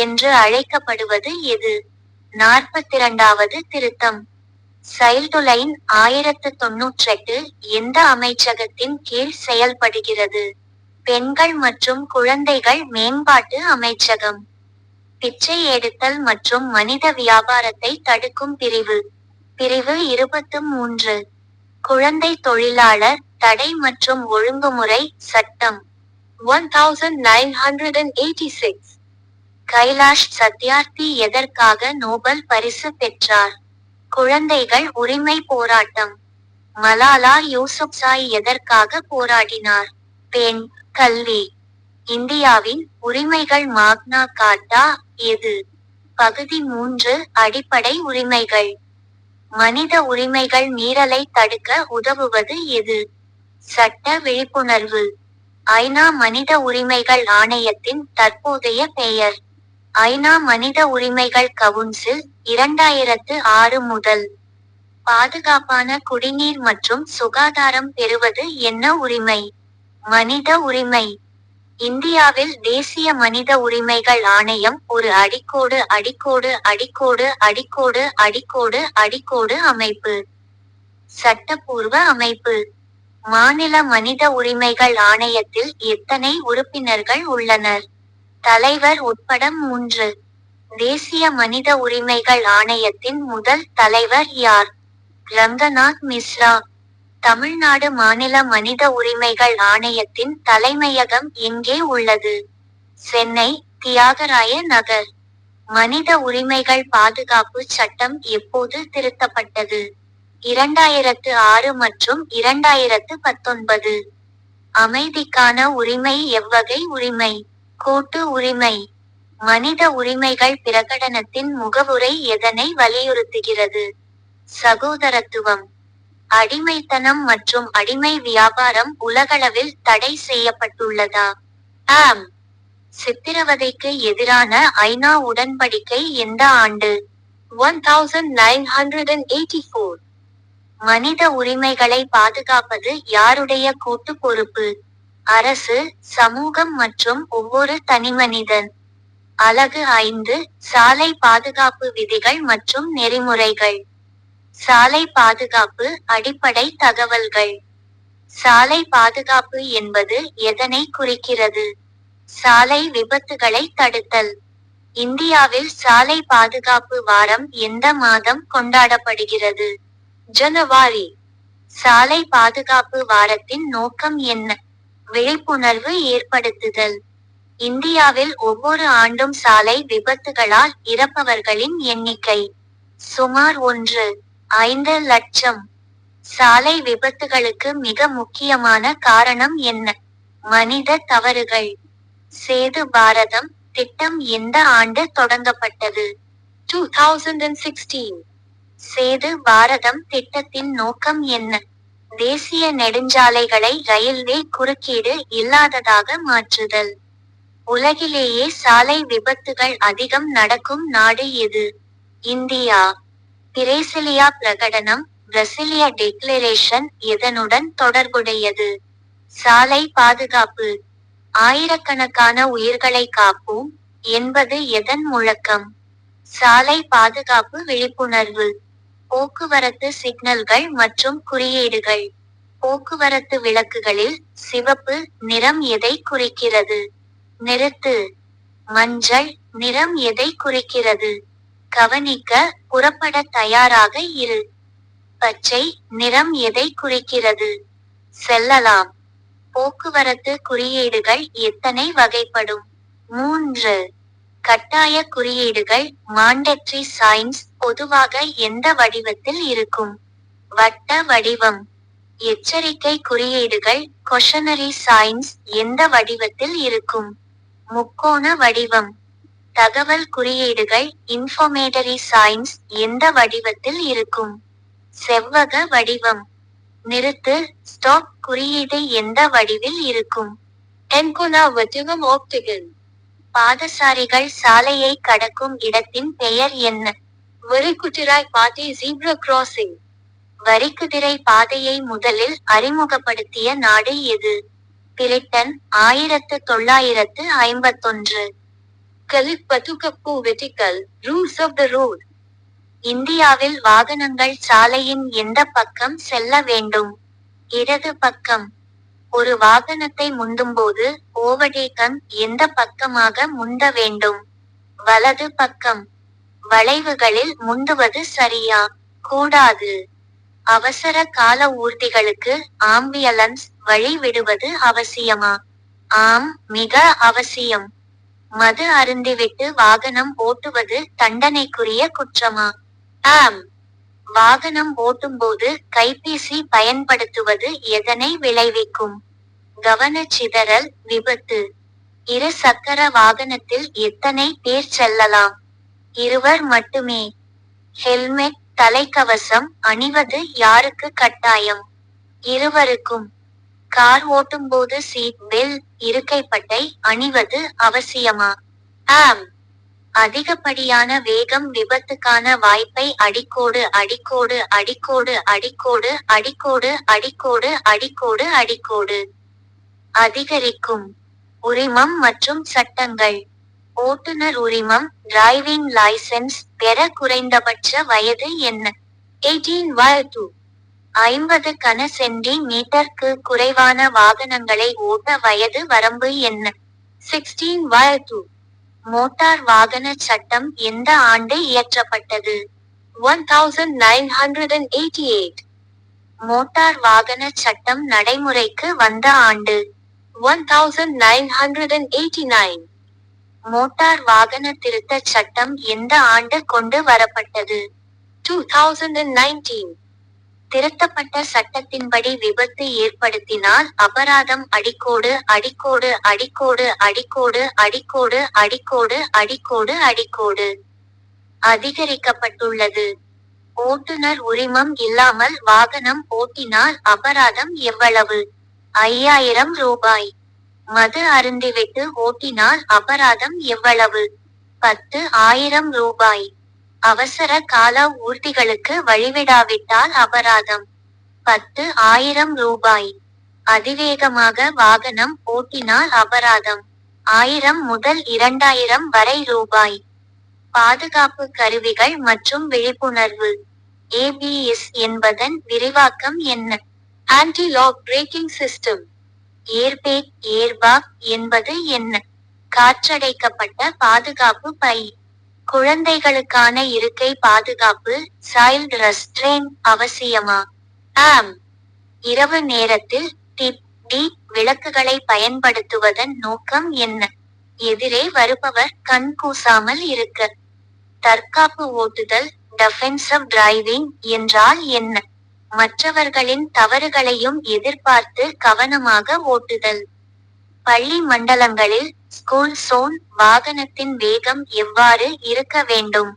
என்று அழைக்கப்படுவது எது? 42வது திருத்தம். சைல்டுலைன் 1098 எந்த அமைச்சகத்தின் கீழ் செயல்படுகிறது? பெண்கள் மற்றும் குழந்தைகள் மேம்பாட்டு அமைச்சகம். பிச்சை எடுத்தல் மற்றும் மனித வியாபாரத்தை தடுக்கும் பிரிவு. பிரிவு 23. குழந்தை தொழிலாளர் தடை மற்றும் ஒழுங்குமுறை சட்டம் 1986. கைலாஷ் சத்யார்த்தி எதற்காக நோபல் பரிசு பெற்றார்? குழந்தைகள் உரிமை போராட்டம். மலாலா யூசுப்சாய் எதற்காக போராடினார்? பெண் கல்வி. இந்தியாவின் உரிமைகள் மாக்னா கார்ட்டா எது? பகுதி 3 அடிப்படை உரிமைகள். மனித உரிமைகள் மீறலை தடுக்க உதவுவது எது? சட்ட விழிப்புணர்வு. ஐநா மனித உரிமைகள் ஆணையத்தின் தற்போதைய பெயர். ஐநா மனித உரிமைகள் கவுன்சில் 2006 முதல். பாதுகாப்பான குடிநீர் மற்றும் சுகாதாரம் பெறுவது என்ன உரிமை? மனித உரிமை. இந்தியாவில் தேசிய மனித உரிமைகள் ஆணையம் ஒரு அடிக்கோடு அடிக்கோடு அடிக்கோடு அடிக்கோடு அடிக்கோடு அடிக்கோடு அமைப்பு. சட்டப்பூர்வ அமைப்பு. மாநில மனித உரிமைகள் ஆணையத்தில் எத்தனை உறுப்பினர்கள் உள்ளனர்? தலைவர் உட்பட 3. தேசிய மனித உரிமைகள் ஆணையத்தின் முதல் தலைவர் யார்? ரங்கநாத் மிஸ்ரா. தமிழ்நாடு மாநில மனித உரிமைகள் ஆணையத்தின் தலைமையகம் எங்கே உள்ளது? சென்னை, தியாகராய நகர். மனித உரிமைகள் பாதுகாப்பு சட்டம் எப்போது திருத்தப்பட்டது? 2006 மற்றும் 2019. அமைதிக்கான உரிமை எவ்வகை உரிமை? கூட்டு உரிமை. மனித உரிமைகள் பிரகடனத்தின் முகவுரை எதனை வலியுறுத்துகிறது? சகோதரத்துவம். அடிமைத்தனம் மற்றும் அடிமை வியாபாரம் உலகளவில் தடை செய்யப்பட்டுள்ளதா? ஆம். சித்திரவதைக்கு எதிரான ஐநா உடன்படிக்கை எந்த ஆண்டு? 1984. மனித உரிமைகளை பாதுகாப்பது யாருடைய கூட்டு பொறுப்பு? அரசு, சமூகம் மற்றும் ஒவ்வொரு தனிமனிதன். அலகு 5 சாலை பாதுகாப்பு விதிகள் மற்றும் நெறிமுறைகள். சாலை பாதுகாப்பு அடிப்படை தகவல்கள். சாலை பாதுகாப்பு என்பது எதனை குறிக்கிறது? சாலை விபத்துகளை தடுத்தல். இந்தியாவில் சாலை பாதுகாப்பு வாரம் எந்த மாதம் கொண்டாடப்படுகிறது? ஜனவரி. சாலை பாதுகாப்பு வாரத்தின் நோக்கம் என்ன? விழிப்புணர்வு ஏற்படுத்துதல். இந்தியாவில் ஒவ்வொரு ஆண்டும் சாலை விபத்துகளால் இறப்பவர்களின் எண்ணிக்கை சுமார் 1.5 லட்சம். சாலை விபத்துகளுக்கு மிக முக்கியமான காரணம் என்ன? மனித தவறுகள். சேது பாரதம் திட்டம் எந்த ஆண்டு தொடங்கப்பட்டது? 2016. சேது பாரதம் திட்டத்தின் நோக்கம் என்ன? தேசிய நெடுஞ்சாலைகளை ரயில்வே குறுக்கீடு இல்லாததாக மாற்றுதல். உலகிலேயே சாலை விபத்துகள் அதிகம் நடக்கும் நாடு எது? இந்தியா. பிரேசிலியா பிரகடனம், பிரசிலியா டிக்ளரேஷன் எதனுடன் தொடர்புடையது? சாலை பாதுகாப்பு. ஆயிரக்கணக்கான உயிர்களை காப்போம் என்பது எதன் முழக்கம்? சாலை பாதுகாப்பு விழிப்புணர்வு. போக்குவரத்து சிக்னல்கள் மற்றும் குறியீடுகள். போக்குவரத்து விளக்குகளில் சிவப்பு நிறம் எதை குறிக்கிறது? நிறுத்து. மஞ்சள் நிறம் எதை குறிக்கிறது? கவனிக்க, புறப்பட தயாராக இரு. பச்சை நிறம் எதை குறிக்கிறது? செல்லலாம். போக்குவரத்து குறியீடுகள் எத்தனை வகைப்படும்? 3. கட்டாய குறியீடுகள் மாண்டேட்டரி சைன்ஸ் பொதுவாக எந்த வடிவத்தில் இருக்கும்? வட்ட வடிவம். எச்சரிக்கை குறியீடுகள் கொஷனரி சைன்ஸ் எந்த வடிவத்தில் இருக்கும்? முக்கோண வடிவம். தகவல் குறியீடுகள் இன்ஃபர்மேட்டரி சைன்ஸ் எந்த வடிவத்தில் இருக்கும்? செவ்வக வடிவம். நிறுத்து ஸ்டாப் குறியீடு எந்த வடிவில் இருக்கும்? என்கோனா வடிவம் ஆப்டிகல். பாதசாரிகள் சாலையை கடக்கும் இடத்தின் பெயர் என்ன? வரிக்குதிரை பாதை ஜீப்ரா கிராசிங். வரிக்குதிரை பாதையை முதலில் அறிமுகப்படுத்திய நாடு எது? பிரிட்டன் 1951. கலிப்பதுகப்பு வெட்டிக்கல் ரூல்ஸ் ஆஃப் த ரோட். இந்தியாவில் வாகனங்கள் சாலையின் எந்த பக்கம் செல்ல வேண்டும்? இடது பக்கம். ஒரு வாகனத்தை முந்தும்போது ஓவர்டேக்கன் எந்த பக்கமாக முந்த வேண்டும்? வலது பக்கம். வளைவுகளில் முந்துவது சரியா? கூடாது. அவசர கால ஊர்திகளுக்கு ஆம்பியலன்ஸ் வழி விடுவது அவசியமா? ஆம், மிக அவசியம். மது அருந்திவிட்டு வாகனம் ஓட்டுவது தண்டனைக்குரிய குற்றமா? ஆம். வாகனம் ஓட்டும்போது கைபேசி பயன்படுத்துவது எதனை விளைவிக்கும்? கவனச்சிதறல், விபத்து. இரு சக்கர வாகனத்தில் எத்தனை பேர் செல்லலாம்? இருவர் மட்டுமே. ஹெல்மெட், தலைக்கவசம் அணிவது யாருக்கு கட்டாயம்? இருவருக்கும். கார் ஓட்டும்போது சீட் பெல்ட், இருக்கைப்பட்டை அணிவது அவசியமா? ஆம். அதிகப்படியான வேகம் விபத்துக்கான வாய்ப்பை அடிக்கோடு அடிக்கோடு அடிக்கோடு அடிக்கோடு அடிக்கோடு அடிக்கோடு அடிக்கோடு அடிக்கோடு அதிகரிக்கும். உரிமம் மற்றும் சட்டங்கள். ஓட்டுநர் உரிமம் டிரைவிங் லைசென்ஸ் பெற குறைந்தபட்ச வயது என்ன? 18 வயது. 50 கன சென்டிமீட்டருக்கு குறைவான வாகனங்களை ஓட்ட வயது வரம்பு என்ன? 16 வயது. மோட்டார் வாகன சட்டம் எந்த ஆண்டு இயற்றப்பட்டது? 1988. மோட்டார் வாகன சட்டம் நடைமுறைக்கு வந்த ஆண்டு? 1989. மோட்டார் வாகன திருத்த சட்டம் எந்த ஆண்டு கொண்டு வரப்பட்டது? 2019. திருத்தப்பட்ட சட்டத்தின்படி விபத்து ஏற்படுத்தினால் அபராதம் அடிக்கோடு அடிக்கோடு அடிக்கோடு அடிக்கோடு அடிக்கோடு அடிக்கோடு அடிக்கோடு அடிக்கோடு அதிகரிக்கப்பட்டுள்ளது. ஓட்டுநர் உரிமம் இல்லாமல் வாகனம் ஓட்டினால் அபராதம் எவ்வளவு? 5000 ரூபாய். மது அருந்திவிட்டு ஓட்டினால் அபராதம் எவ்வளவு? 10,000 ரூபாய். அவசர கால ஊர்திகளுக்கு வழிவிடாவிட்டால் அபராதம் 10,000 ரூபாய். அதிவேகமாக வாகனம் ஓட்டினால் அபராதம் 1000 முதல் 2000 வரை ரூபாய். பாதுகாப்பு கருவிகள் மற்றும் விழிப்புணர்வு. ABS என்பதன் விரிவாக்கம் என்ன? Anti lock braking system. Airbag, airbag என்பது என்ன? காற்றடைக்கப்பட்ட பாதுகாப்பு பை. குழந்தைகளுக்கான இருக்கை பாதுகாப்பு சைல்ட் ரெஸ்ட்ரெயின் அவசியமா? ஆம். இரவு நேரத்தில் டீப் விளக்குகளை பயன்படுத்துவதன் நோக்கம் என்ன? எதிரே வருபவர் கண் கூசாமல் இருக்க. தற்காப்பு ஓட்டுதல் டிஃபென்சிவ் டிரைவிங் என்றால் என்ன? மற்றவர்களின் தவறுகளையும் எதிர்பார்த்து கவனமாக ஓட்டுதல். பள்ளி மண்டலங்களில் ஸ்கூல் சோன் வாகனத்தின் வேகம் எவ்வாறு இருக்க வேண்டும்?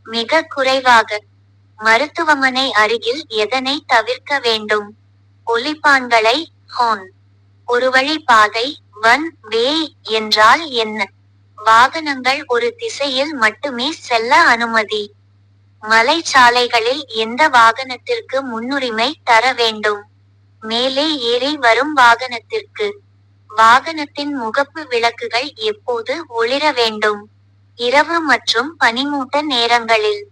மிக குறைவாக. மருத்துவமனை அருகில் எதனை தவிர்க்க வேண்டும்? ஒலிப்பான்களை, ஹார்ன். ஒருவழி பாதை ஒன் வே என்றால் என்ன? வாகனங்கள் ஒரு திசையில் மட்டுமே செல்ல அனுமதி. மலைச்சாலைகளில் எந்த வாகனத்திற்கு முன்னுரிமை தர வேண்டும்? மேலே ஏறி வரும் வாகனத்திற்கு. வாகனத்தின் முகப்பு விளக்குகள் எப்போது ஒளிர வேண்டும்? இரவு மற்றும் பனிமூட்ட நேரங்களில்.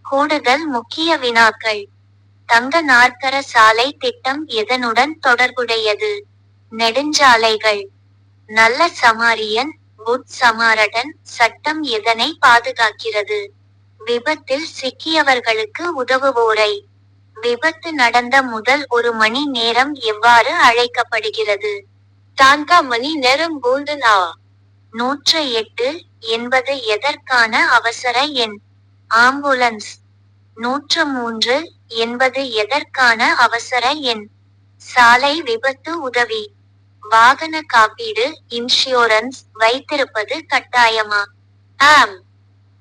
கூடுதல் முக்கிய வினாக்கள். தங்க நாற்கர சாலை திட்டம் எதனுடன் தொடர்புடையது? நெடுஞ்சாலைகள். நல்ல சமாரியன் குட் சமாரடன் சட்டம் எதனை பாதுகாக்கிறது? விபத்தில் சிக்கியவர்களுக்கு உதவுவோரை. விபத்து நடந்த முதல் 1 மணி நேரம் எவ்வாறு அழைக்கப்படுகிறது? டான்கா மணி நேரம் கோல்டன் ஹவர். 108 என்பது எதற்கான அவசர எண்? ஆம்புலன்ஸ். 103 என்பது எதற்கான அவசர எண்? சாலை விபத்து உதவி. வாகன காப்பீடு இன்சூரன்ஸ் வைத்திருப்பது கட்டாயமா? ஆம்.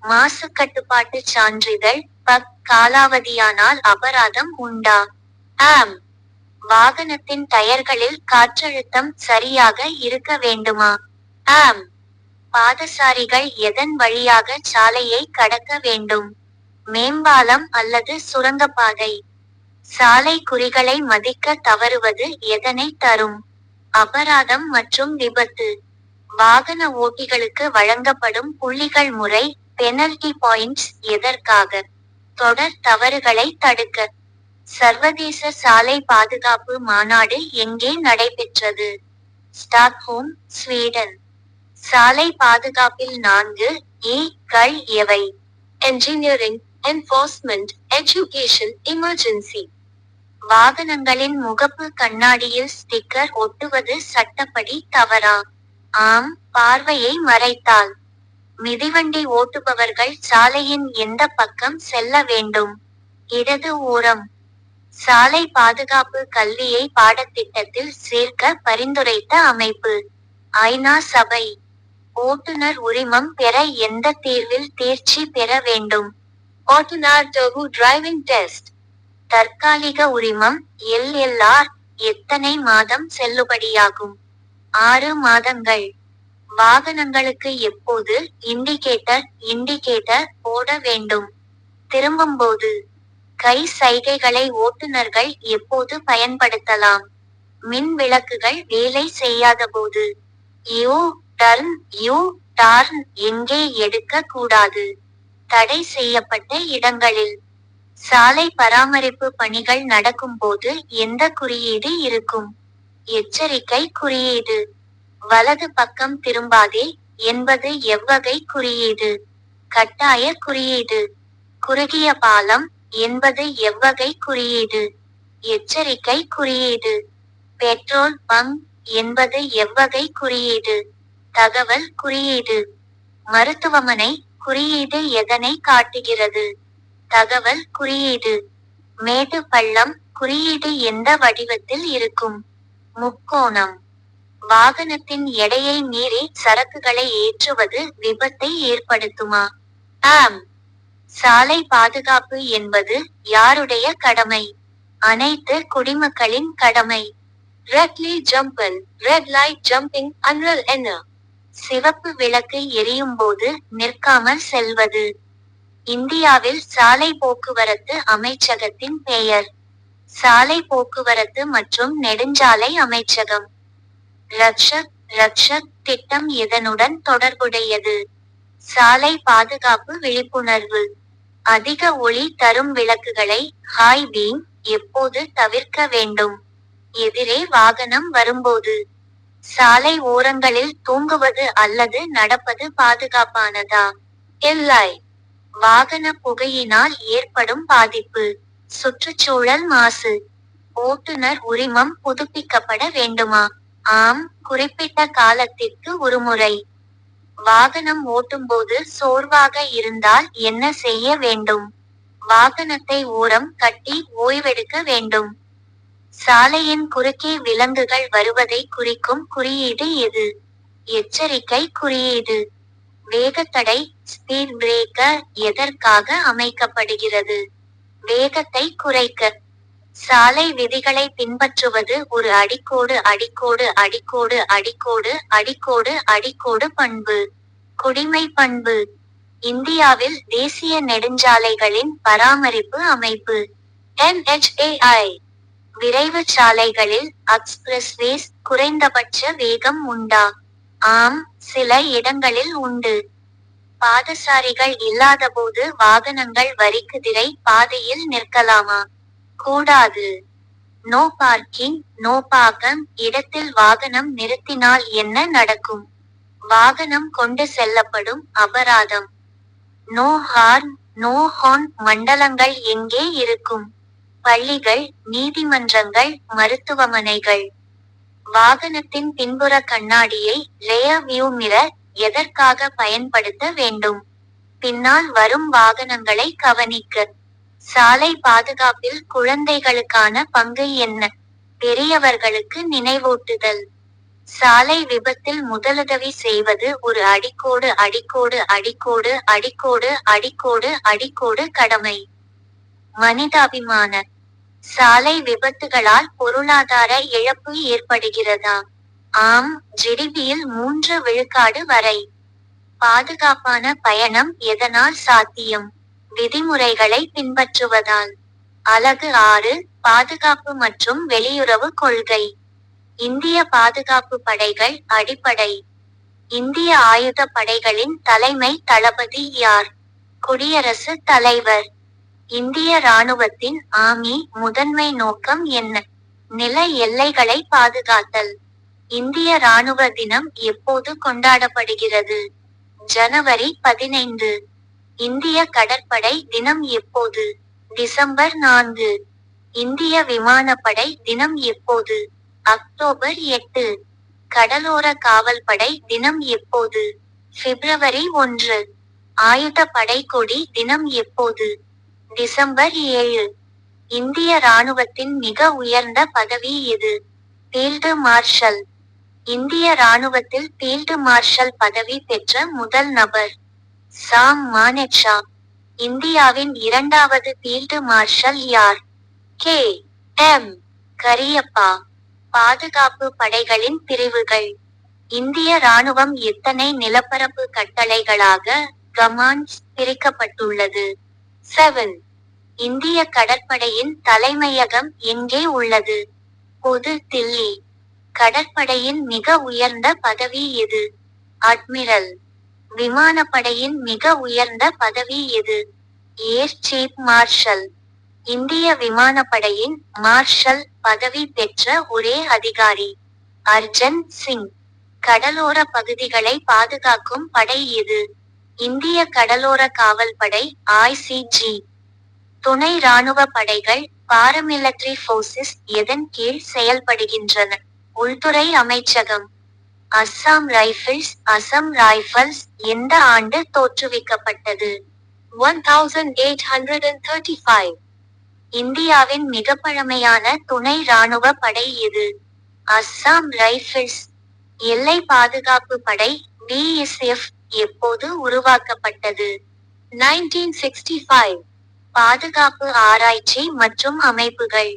மாசு கட்டுப்பாட்டு சான்றிதழ் காலாவதியானால் அபராதம் உண்டா? ஆம். வாகனத்தின் டயர்களில் காற்றழுத்தம் சரியாக இருக்க வேண்டுமா? ஆம். பாதசாரிகள் எதன் வழியாக சாலையை கடக்க வேண்டும்? மேம்பாலம் அல்லது சுரங்கப்பாதை. சாலை குறிகளை மதிக்க தவறுவது எதனை தரும்? அபராதம் மற்றும் விபத்து. வாகன ஓட்டிகளுக்கு வழங்கப்படும் புள்ளிகள் முறை பெனல்டி பாயிண்ட்ஸ் எதற்காக? தொடர் தவறுகளை தடுக்க. சர்வதேச சாலை பாதுகாப்பு மாநாடு எங்கே நடைபெற்றது? Stockholm, Sweden. சாலை பாதுகாப்பில் 4 கள் எவை? Engineering, enforcement, education, emergency. வாகனங்களின் முகப்பு கண்ணாடியில் ஸ்டிக்கர் ஒட்டுவது சட்டப்படி தவறா? ஆம், பார்வையை மறைத்தால். மிதிவண்டி ஓட்டுபவர்கள் சாலையின் எந்த பக்கம் செல்ல வேண்டும்? இடது ஓரம். சாலை பாதுகாப்பு கல்வியை பாடத்திட்டத்தில் சேர்க்க பரிந்துரைத்த அமைப்பு. ஐநா சபை. ஓட்டுநர் உரிமம் பெற எந்த தேர்வில் தேர்ச்சி பெற வேண்டும்? ஓட்டுநர் டிரைவிங் டெஸ்ட். தற்காலிக உரிமம் LLR எத்தனை மாதம் செல்லுபடியாகும்? 6 மாதங்கள். வாகனங்களுக்கு எப்போது இண்டிகேட்டர் போட வேண்டும்? திரும்பும்போது. கை சைகைகளை ஓட்டுநர்கள் எப்போது பயன்படுத்தலாம்? மின் விளக்குகள் வேலை செய்யாதபோது. யூ டர்ன் எங்கே எடுக்க கூடாது? தடை செய்யப்பட்ட இடங்களில். சாலை பராமரிப்பு பணிகள் நடக்கும்போது எந்த குறியீடு இருக்கும்? எச்சரிக்கை குறியீடு. வலது பக்கம் திரும்பாதே என்பது எவ்வகை குறியீடு? கட்டாய குறியீடு. குறுகிய பாலம் என்பது எவ்வகை குறியீடு? எச்சரிக்கை குறியீடு. பெட்ரோல் பங்க் என்பது எவ்வகை குறியீடு? தகவல் குறியீடு. மருத்துவமனை குறியீடு எதனை காட்டுகிறது? தகவல் குறியீடு. மேடு பள்ளம் குறியீடு எந்த வடிவத்தில் இருக்கும்? முக்கோணம். வாகனத்தின் எடையை மீறி சரக்குகளை ஏற்றுவது விபத்தை ஏற்படுத்துமா? ஆம். சாலை பாதுகாப்பு என்பது யாருடைய கடமை? அனைத்து குடிமக்களின் கடமை. ரெட் லைட் ஜம்பிங் அன்ரல் என்ன? சிவப்பு விளக்கு எரியும் போது நிற்காமல் செல்வது. இந்தியாவில் சாலை போக்குவரத்து அமைச்சகத்தின் பெயர். சாலை போக்குவரத்து மற்றும் நெடுஞ்சாலை அமைச்சகம். ரக்ஷக் திட்டம் எதனுடன் தொடர்புடையது? சாலை பாதுகாப்பு விழிப்புணர்வு. அதிக ஒளி தரும் விளக்குகளை ஹை பீம் எப்போது தவிர்க்க வேண்டும்? எதிரே வாகனம் வரும்போது. சாலை ஓரங்களில் தூங்குவது அல்லது நடப்பது பாதுகாப்பானதா? இல்லை. வாகன புகையினால் ஏற்படும் பாதிப்பு. சுற்றுச்சூழல் மாசு. ஓட்டுநர் உரிமம் புதுப்பிக்கப்பட வேண்டுமா? ஆம், குறிப்பிட்ட காலத்திற்கு ஒருமுறை. வாகனம் ஓட்டும்போது சோர்வாக இருந்தால் என்ன செய்ய வேண்டும்? வாகனத்தை ஓரம் கட்டி ஓய்வெடுக்க வேண்டும். சாலையின் குறுக்கே விலங்குகள் வருவதை குறிக்கும் குறியீடு எது? எச்சரிக்கை குறியீடு. வேகத்தடை ஸ்பீட் பிரேக்கர் எதற்காக அமைக்கப்படுகிறது? வேகத்தை குறைக்க. சாலை விதிகளை பின்பற்றுவது ஒரு அடிக்கோடு பண்பு. குடிமை பண்பு. இந்தியாவில் தேசிய நெடுஞ்சாலைகளின் பராமரிப்பு அமைப்பு. NHAI. விரைவு சாலைகளில் எக்ஸ்பிரஸ்வேஸ் குறைந்தபட்ச வேகம் உண்டா? ஆம், சில இடங்களில் உண்டு. பாதசாரிகள் இல்லாதபோது வாகனங்கள் வரிக்குதிரை பாதையில் நிற்கலாமா? கூடாது. நோ பார்க்கிங் இடத்தில் வாகனம் நிறுத்தினால் என்ன நடக்கும்? வாகனம் கொண்டு செல்லப்படும் அபராதம். நோ ஹார்ன் மண்டலங்கள் எங்கே இருக்கும்? பள்ளிகள், நீதிமன்றங்கள், மருத்துவமனைகள். வாகனத்தின் பின்புற கண்ணாடியை ரியர் வியூ மிரர் எதற்காக பயன்படுத்த வேண்டும்? பின்னால் வரும் வாகனங்களை கவனிக்க. சாலை பாதுகாப்பில் குழந்தைகளுக்கான பங்கு என்ன? பெரியவர்களுக்கு நினைவூட்டுதல். சாலை விபத்தில் முதலுதவி செய்வது ஒரு அடிக்கோடு கடமை. மனிதாபிமான. சாலை விபத்துகளால் பொருளாதார இழப்பு ஏற்படுகிறதா? ஆம், GDPயில் 3 விழுக்காடு வரை. பாதுகாப்பான பயணம் எதனால் சாத்தியம்? விதிமுறைகளை பின்பற்றுவதால். அலகு 6 பாதுகாப்பு மற்றும் வெளியுறவு கொள்கை. இந்திய பாதுகாப்பு படைகள் அடிப்படை. இந்திய ஆயுத படைகளின் தலைமை தளபதி யார்? குடியரசுத் தலைவர். இந்திய ராணுவத்தின் ஆர்மி முதன்மை நோக்கம் என்ன? நில எல்லைகளை பாதுகாத்தல். இந்திய ராணுவ தினம் எப்போது கொண்டாடப்படுகிறது? ஜனவரி 15. இந்திய கடற்படை தினம் எப்போது? டிசம்பர் 4. இந்திய விமானப்படை தினம் எப்போது? அக்டோபர் 8. கடலோர காவல்படை தினம் எப்போது? பிப்ரவரி 1. ஆயுத படை கொடி தினம் எப்போது? டிசம்பர் 7. இந்திய ராணுவத்தின் மிக உயர்ந்த பதவி எது? Field marshal. இந்திய ராணுவத்தில் ஃபீல்டு மார்ஷல் பதவி பெற்ற முதல் நபர் சாம் மானெக்ஷா. இந்தியாவின் இரண்டாவது ஃபீல்டு மார்ஷல் யார்? கே. எம். கரியப்பா. பாதுகாப்பு படைகளின் பிரிவுகள். இந்திய ராணுவம் எத்தனை நிலப்பரப்பு கட்டளைகளாக கமாண்ட்ஸ் பிரிக்கப்பட்டுள்ளது? 7. இந்திய கடற்படையின் தலைமையகம் எங்கே உள்ளது? புது தில்லி. கடற்படையின் மிக உயர்ந்த பதவி எது? அட்மிரல். விமானப்படையின் மிக உயர்ந்த பதவி எது? Air chief marshal. இந்திய விமானப்படையின் மார்ஷல் பதவி பெற்ற ஒரே அதிகாரி அர்ஜன் சிங். கடலோர பகுதிகளை பாதுகாக்கும் படை எது? இந்திய கடலோர காவல்படை ஐசிஜி. துணை ராணுவ படைகள் பாராமிலிட்டரி ஃபோர்சஸ் எதன் கீழ் செயல்படுகின்றன? உள்துறை அமைச்சகம். அஸ்ஸாம் ரைஃபிள்ஸ் அசம் ரைஃபிள்ஸ் எந்த ஆண்டு தோற்றுவிக்கப்பட்டது? 1835. இந்தியாவின் மிக பழமையான துணை ராணுவ படை எது? அஸ்ஸாம் ரைஃபிள்ஸ். எல்லை பாதுகாப்பு படை பிஎஸ்எஃப் எப்போது உருவாக்கப்பட்டது? 1965. பாதுகாப்பு ஆராய்ச்சி மற்றும் அமைப்புகள்.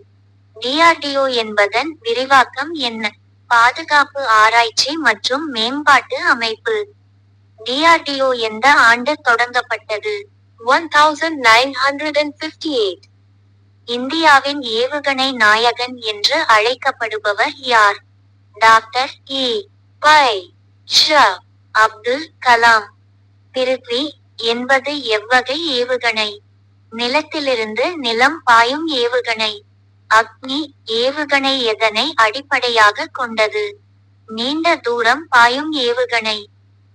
டிஆர்டிஓ என்பதன் விரிவாக்கம் என்ன? பாதுகாப்பு ஆராய்ச்சி மற்றும் மேம்பாட்டு அமைப்பு. டிஆர்டிஓ எந்த ஆண்டு தொடங்கப்பட்டது? 1958. இந்தியாவின் ஏவுகணை நாயகன் என்று அழைக்கப்படுபவர் யார்? Doctor A. பை. ஷ. அப்துல் கலாம். பிருத்வி என்பது எவ்வகை ஏவுகணை? நிலத்திலிருந்து நிலம் பாயும் ஏவுகணை. அக்னி ஏவுகணை எதனை அடிப்படையாக கொண்டது? நீண்ட தூரம் பாயும் ஏவுகணை.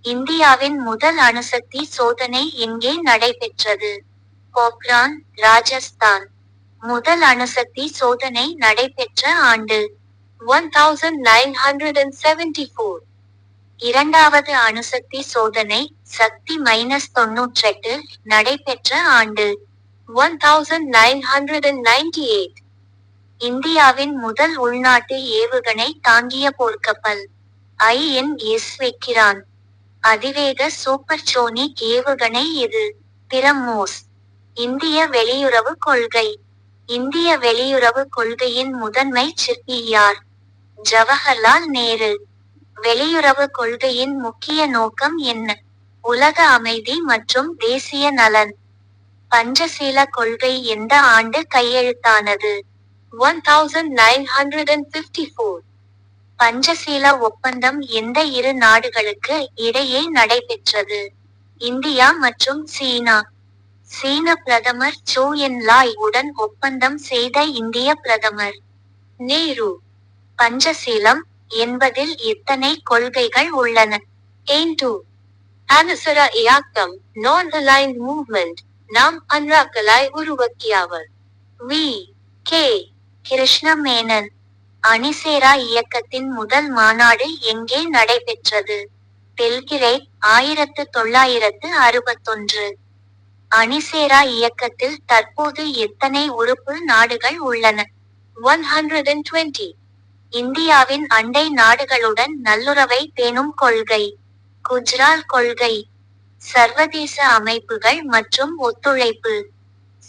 இந்தியாவின் முதல் அணுசக்தி சோதனை எங்கே நடைபெற்றது? போக்ரான், ராஜஸ்தான். முதல் அணுசக்தி சோதனை நடைபெற்ற ஆண்டு 1974. இரண்டாவது அணுசக்தி சோதனை சக்தி -98 நடைபெற்ற ஆண்டு 1998. இந்தியாவின் முதல் உள்நாட்டு ஏவுகணை தாங்கிய போர்க்கப்பல் INS விக்ராந்த். அதிவேக சூப்பர்சோனிக் ஏவுகணை எது? பிரம்மோஸ். இந்திய வெளியுறவு கொள்கை. இந்திய வெளியுறவு கொள்கையின் முதன்மை சிற்பி யார்? ஜவஹர்லால் நேரு. வெளியுறவு கொள்கையின் முக்கிய நோக்கம் என்ன? உலக அமைதி மற்றும் தேசிய நலன். பஞ்சசீல கொள்கை எந்த ஆண்டு கையெழுத்தானது? 1954. பஞ்சசீல ஒப்பந்தம் எந்த இரு நாடுகளுக்கு இடையே நடைபெற்றது? இந்தியா மற்றும் சீனா. சீன பிரதமர் சூ என் லாய் உடன் ஒப்பந்தம் செய்த இந்திய பிரதமர் நேரு. பஞ்சசீலம் என்பதில் எத்தனை கொள்கைகள் உள்ளன? 2. அனுசர இயக்கம் நான் அலைன்ட் மூவ்மெண்ட் நாம் அன்றாக்களாய் உருவாக்கியவர் வி. கே. கிருஷ்ண மேனன். அணிசேரா இயக்கத்தின் முதல் மாநாடு எங்கே நடைபெற்றது? பெல்கிரேட் 1961. அணிசேரா இயக்கத்தில் தற்போது எத்தனை உறுப்பு நாடுகள் உள்ளன? 120. இந்தியாவின் அண்டை நாடுகளுடன் நல்லுறவை பேணும் கொள்கை குஜ்ரால் கொள்கை. சர்வதேச அமைப்புகள் மற்றும் ஒத்துழைப்பு.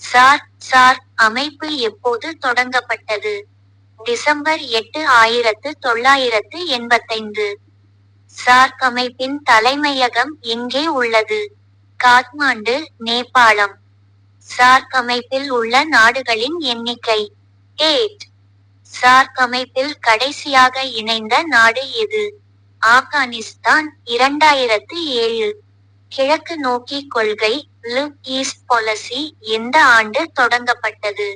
சார்க் அமைப்பு எப்போது தொடங்கப்பட்டது? டிசம்பர் 8, 1985. சார்க் அமைப்பின் தலைமையகம் எங்கே உள்ளது? காத்மாண்டு, நேபாளம். சார்க் அமைப்பில் உள்ள நாடுகளின் எண்ணிக்கை 8. சார்க் அமைப்பில் கடைசியாக இணைந்த நாடு எது? ஆப்கானிஸ்தான் 2007. கிழக்கு நோக்கி கொள்கை லுக் ஈஸ்ட் பாலிசி எந்த ஆண்டு தொடங்கப்பட்டது?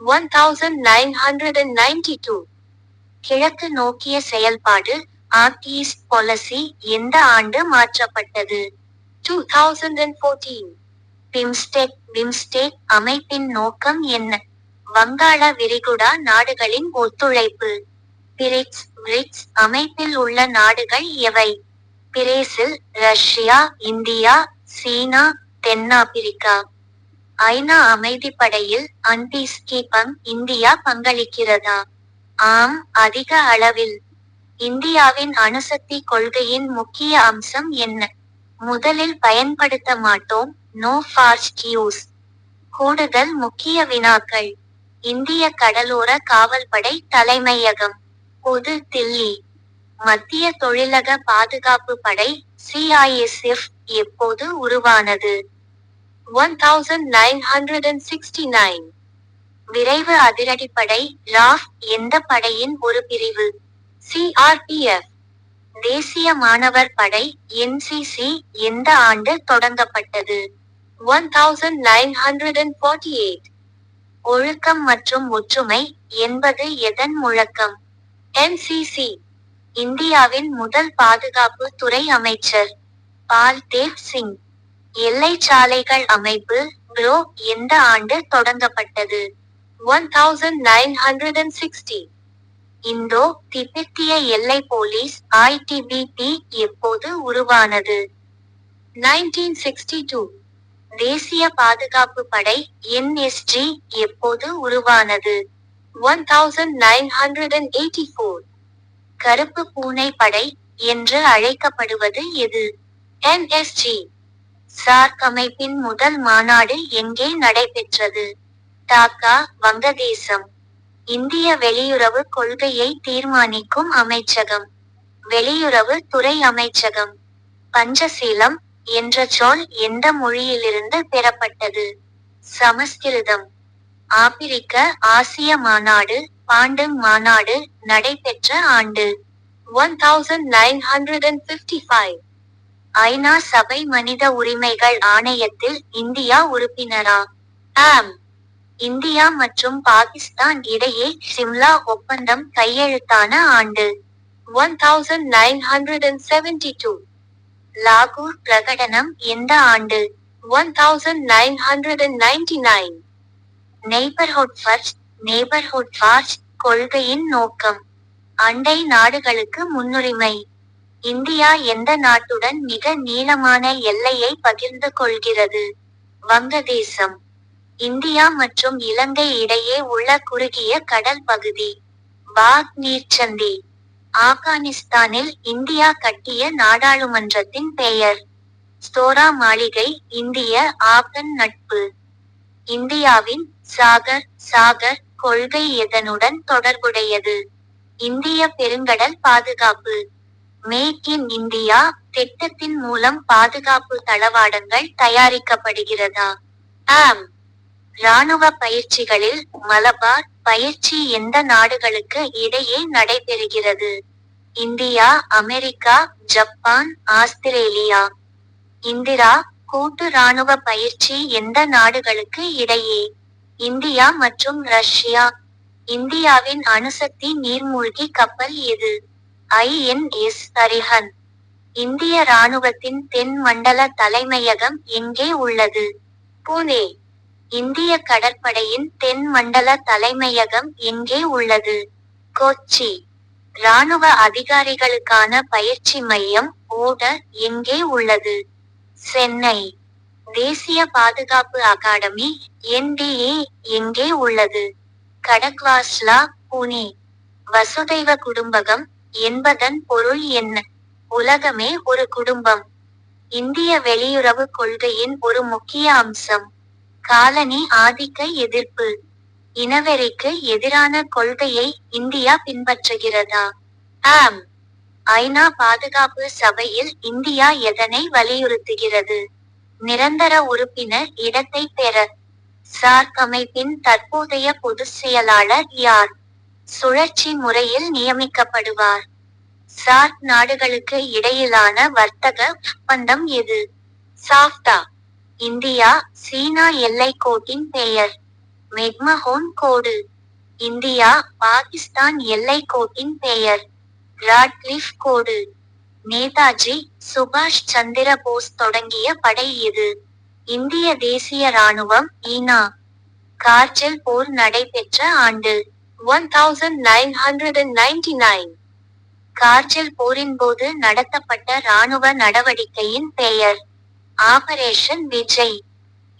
1992. கிழக்கு நோக்கிய செயல்பாடு ஆக்ட் ஈஸ்ட் பாலிசி எந்த ஆண்டு மாற்றப்பட்டது? 2014. பிம்ஸ்டெக் அமைப்பின் நோக்கம் என்ன? வங்காள விரிகுடா நாடுகளின் ஒத்துழைப்பு. பிரிக்ஸ் அமைப்பில் உள்ள நாடுகள் எவை? பிரேசில், ரஷ்யா, இந்தியா, சீனா, தென்னாப்பிரிக்கா. ஐநா அமைதிப்படையில் அன்பீஸ்கீப்பிங் இந்தியா பங்களிக்கிறதா? ஆம், அதிக அளவில். இந்தியாவின் அணுசக்தி கொள்கையின் முக்கிய அம்சம் என்ன? முதலில் பயன்படுத்த மாட்டோம், நோ ஃபார்ஸ்ட் யூஸ். கூடுதல் முக்கிய வினாக்கள். இந்திய கடலோர காவல்படை தலைமையகம் புது தில்லி. மத்திய தொழிலக பாதுகாப்பு படை CISF எப்போது உருவானது? 1969. விரைவு அதிரடிப்படை RAF எந்த படையின் ஒரு பிரிவு? CRPF. தேசிய மாணவர் படை NCC எந்த ஆண்டு தொடங்கப்பட்டது? 1948. ஒழுக்கம் மற்றும் ஒற்றுமை என்பது எதன் முழக்கம்? NCC. இந்தியாவின் முதல் பாதுகாப்பு துறை அமைச்சர் பால்தேவ் சிங். எல்லைச்சாலைகள் அமைப்பு BRO எந்த ஆண்டு தொடங்கப்பட்டது? 1960. இந்தோ திபெத்திய எல்லை போலீஸ் ITBP எப்போது உருவானது? 1962. தேசிய பாதுகாப்பு படை NSG எப்போது உருவானது? 1984. கருப்பு பூனை படை என்று அழைக்கப்படுவது எது? NSG. சார்க் அமைப்பின் முதல் மாநாடு எங்கே நடைபெற்றது? டாக்கா, வங்கதேசம். இந்திய வெளியுறவு கொள்கையை தீர்மானிக்கும் அமைச்சகம் வெளியுறவு துறை அமைச்சகம். பஞ்சசீலம் என்ற சொல் எந்த மொழியிலிருந்து பெறப்பட்டது? சமஸ்கிருதம். ஆப்பிரிக்க ஆசிய மாநாடு பாண்டிங் மாநாடு நடைபெற்ற ஆண்டு? 1955. ஐநா சபை மனித உரிமைகள் ஆணையத்தில் இந்தியா உறுப்பினரா? ஆம். இந்தியா மற்றும் பாகிஸ்தான் இடையே சிம்லா ஒப்பந்தம் கையெழுத்தான ஆண்டு? 1972. லாகூர் பிரகடனம் எந்த ஆண்டு? 1999. நெய்பர்ஹுட் ஃபர்ஸ்ட் கொள்கையின் நோக்கம். அண்டை நாடுகளுக்கு முன்னுரிமை. இந்தியா எந்த நாட்டுடன் மிக நீளமான எல்லையை பகிர்ந்து கொள்கிறது? வங்கதேசம். இந்தியா மற்றும் இலங்கை இடையே உள்ள குறுகிய கடல் பகுதி? பாக் நீர்ச்சந்தி. ஆப்கானிஸ்தானில் இந்தியா கட்டிய நாடாளுமன்றத்தின் பெயர்? ஸ்டோரா மாளிகை. இந்திய ஆப்கன் நட்பு. இந்தியாவின் சாகர் கொள்கை எதனுடன் தொடர்புடையது? இந்திய பெருங்கடல் பாதுகாப்பு. மேக் இன் இந்தியா திட்டத்தின் மூலம் பாதுகாப்பு தளவாடங்கள் தயாரிக்கப்படுகிறதா? ஆம். இராணுவ பயிற்சிகளில் மலபார் பயிற்சி எந்த நாடுகளுக்கு இடையே நடைபெறுகிறது? India, America, Japan, Australia. Indira கூட்டு இராணுவ பயிற்சி எந்த நாடுகளுக்கு இடையே? இந்தியா மற்றும் ரஷ்யா. இந்தியாவின் அணுசக்தி நீர்மூழ்கி கப்பல் எது? INS அரிஹந்த். இந்திய இராணுவத்தின் தென் மண்டல தலைமையகம் எங்கே உள்ளது? புனே. இந்திய கடற்படையின் தென் மண்டல தலைமையகம் எங்கே உள்ளது? கொச்சி. இராணுவ அதிகாரிகளுக்கான பயிற்சி மையம் எங்கே உள்ளது? சென்னை. தேசிய பாதுகாப்பு அகாடமி NDA எங்கே உள்ளது? கடக்வாஸ்லா, புனே. வசுதைவ குடும்பகம் என்பதன் பொருள் என்ன? உலகமே ஒரு குடும்பம். இந்திய வெளியுறவு கொள்கையின் ஒரு முக்கிய அம்சம். காலனி ஆதிக்க எதிர்ப்பு. இனவெறிக்கு எதிரான கொள்கையை இந்தியா பின்பற்றுகிறதா? ஆம். ஐநா பாதுகாப்பு சபையில் இந்தியா எதனை வலியுறுத்துகிறது? நிரந்தர உறுப்பினர் இடத்தை பெற. சார்க் அமைப்பின் தற்போதைய பொதுச் செயலாளர் யார்? சுழற்சி முறையில் நியமிக்கப்படுவார். சார்க் நாடுகளுக்கு இடையிலான வர்த்தக ஒப்பந்தம் எது? சாஃப்டா. இந்தியா சீனா எல்லைக்கோட்டின் பெயர்? மெக்மஹோன் கோடு. இந்தியா பாகிஸ்தான் எல்லைக்கோட்டின் பெயர்? ராட்க்ளிஃப் கோடு. நேதாஜி சுபாஷ் சந்திர போஸ் தொடங்கிய படை எது? இந்திய தேசிய இராணுவம் ஈனா. கார்கில் போர் நடைபெற்ற ஆண்டு? 1999. கார்கில் போரின் போது நடத்தப்பட்ட இராணுவ நடவடிக்கையின் பெயர்? ஆபரேஷன் விஜய்.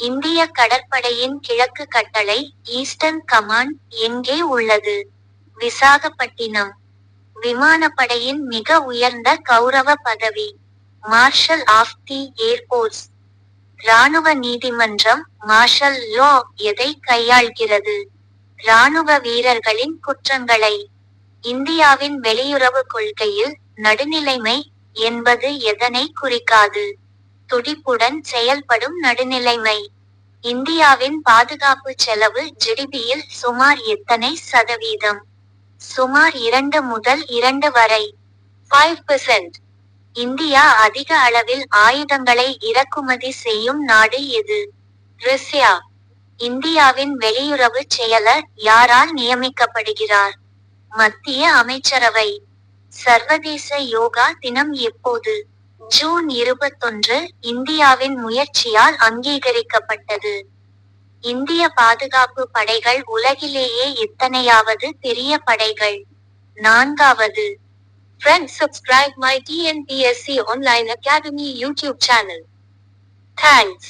இந்திய கடற்படையின் கிழக்கு கட்டளை ஈஸ்டர்ன் கமாண்ட் எங்கே உள்ளது? விசாகப்பட்டினம். விமானப்படையின் மிக உயர்ந்த கௌரவ பதவி மார்ஷல் ஆஃப் தி ஏர்போர்ஸ். இராணுவ நீதிமன்றம் மார்ஷல் லா எதை கையாள்கிறது? இராணுவ வீரர்களின் குற்றங்களை. இந்தியாவின் வெளியுறவு கொள்கையில் நடுநிலைமை என்பது எதனை குறிக்காது? துடிப்புடன் செயல்படும் நடுநிலைமை. இந்தியாவின் பாதுகாப்பு செலவு ஜிடிபியில் சுமார் எத்தனை சதவீதம்? சுமார் 2 முதல் 2 வரை. 5%. இந்தியா அதிக அளவில் ஆயுதங்களை இறக்குமதி செய்யும் நாடு எது? ரஷ்யா. இந்தியாவின் வெளியுறவு செயலர் யாரால் நியமிக்கப்படுகிறார்? மத்திய அமைச்சரவை. சர்வதேச யோகா தினம் எப்போது? ஜூன் 21 இந்தியாவின் முயற்சியால் அங்கீகரிக்கப்பட்டது. இந்திய பாதுகாப்பு படைகள் உலகிலேயே எத்தனையாவது பெரிய படைகள்? 4வது. Friends, subscribe my TNPSC Online Academy YouTube channel. Thanks.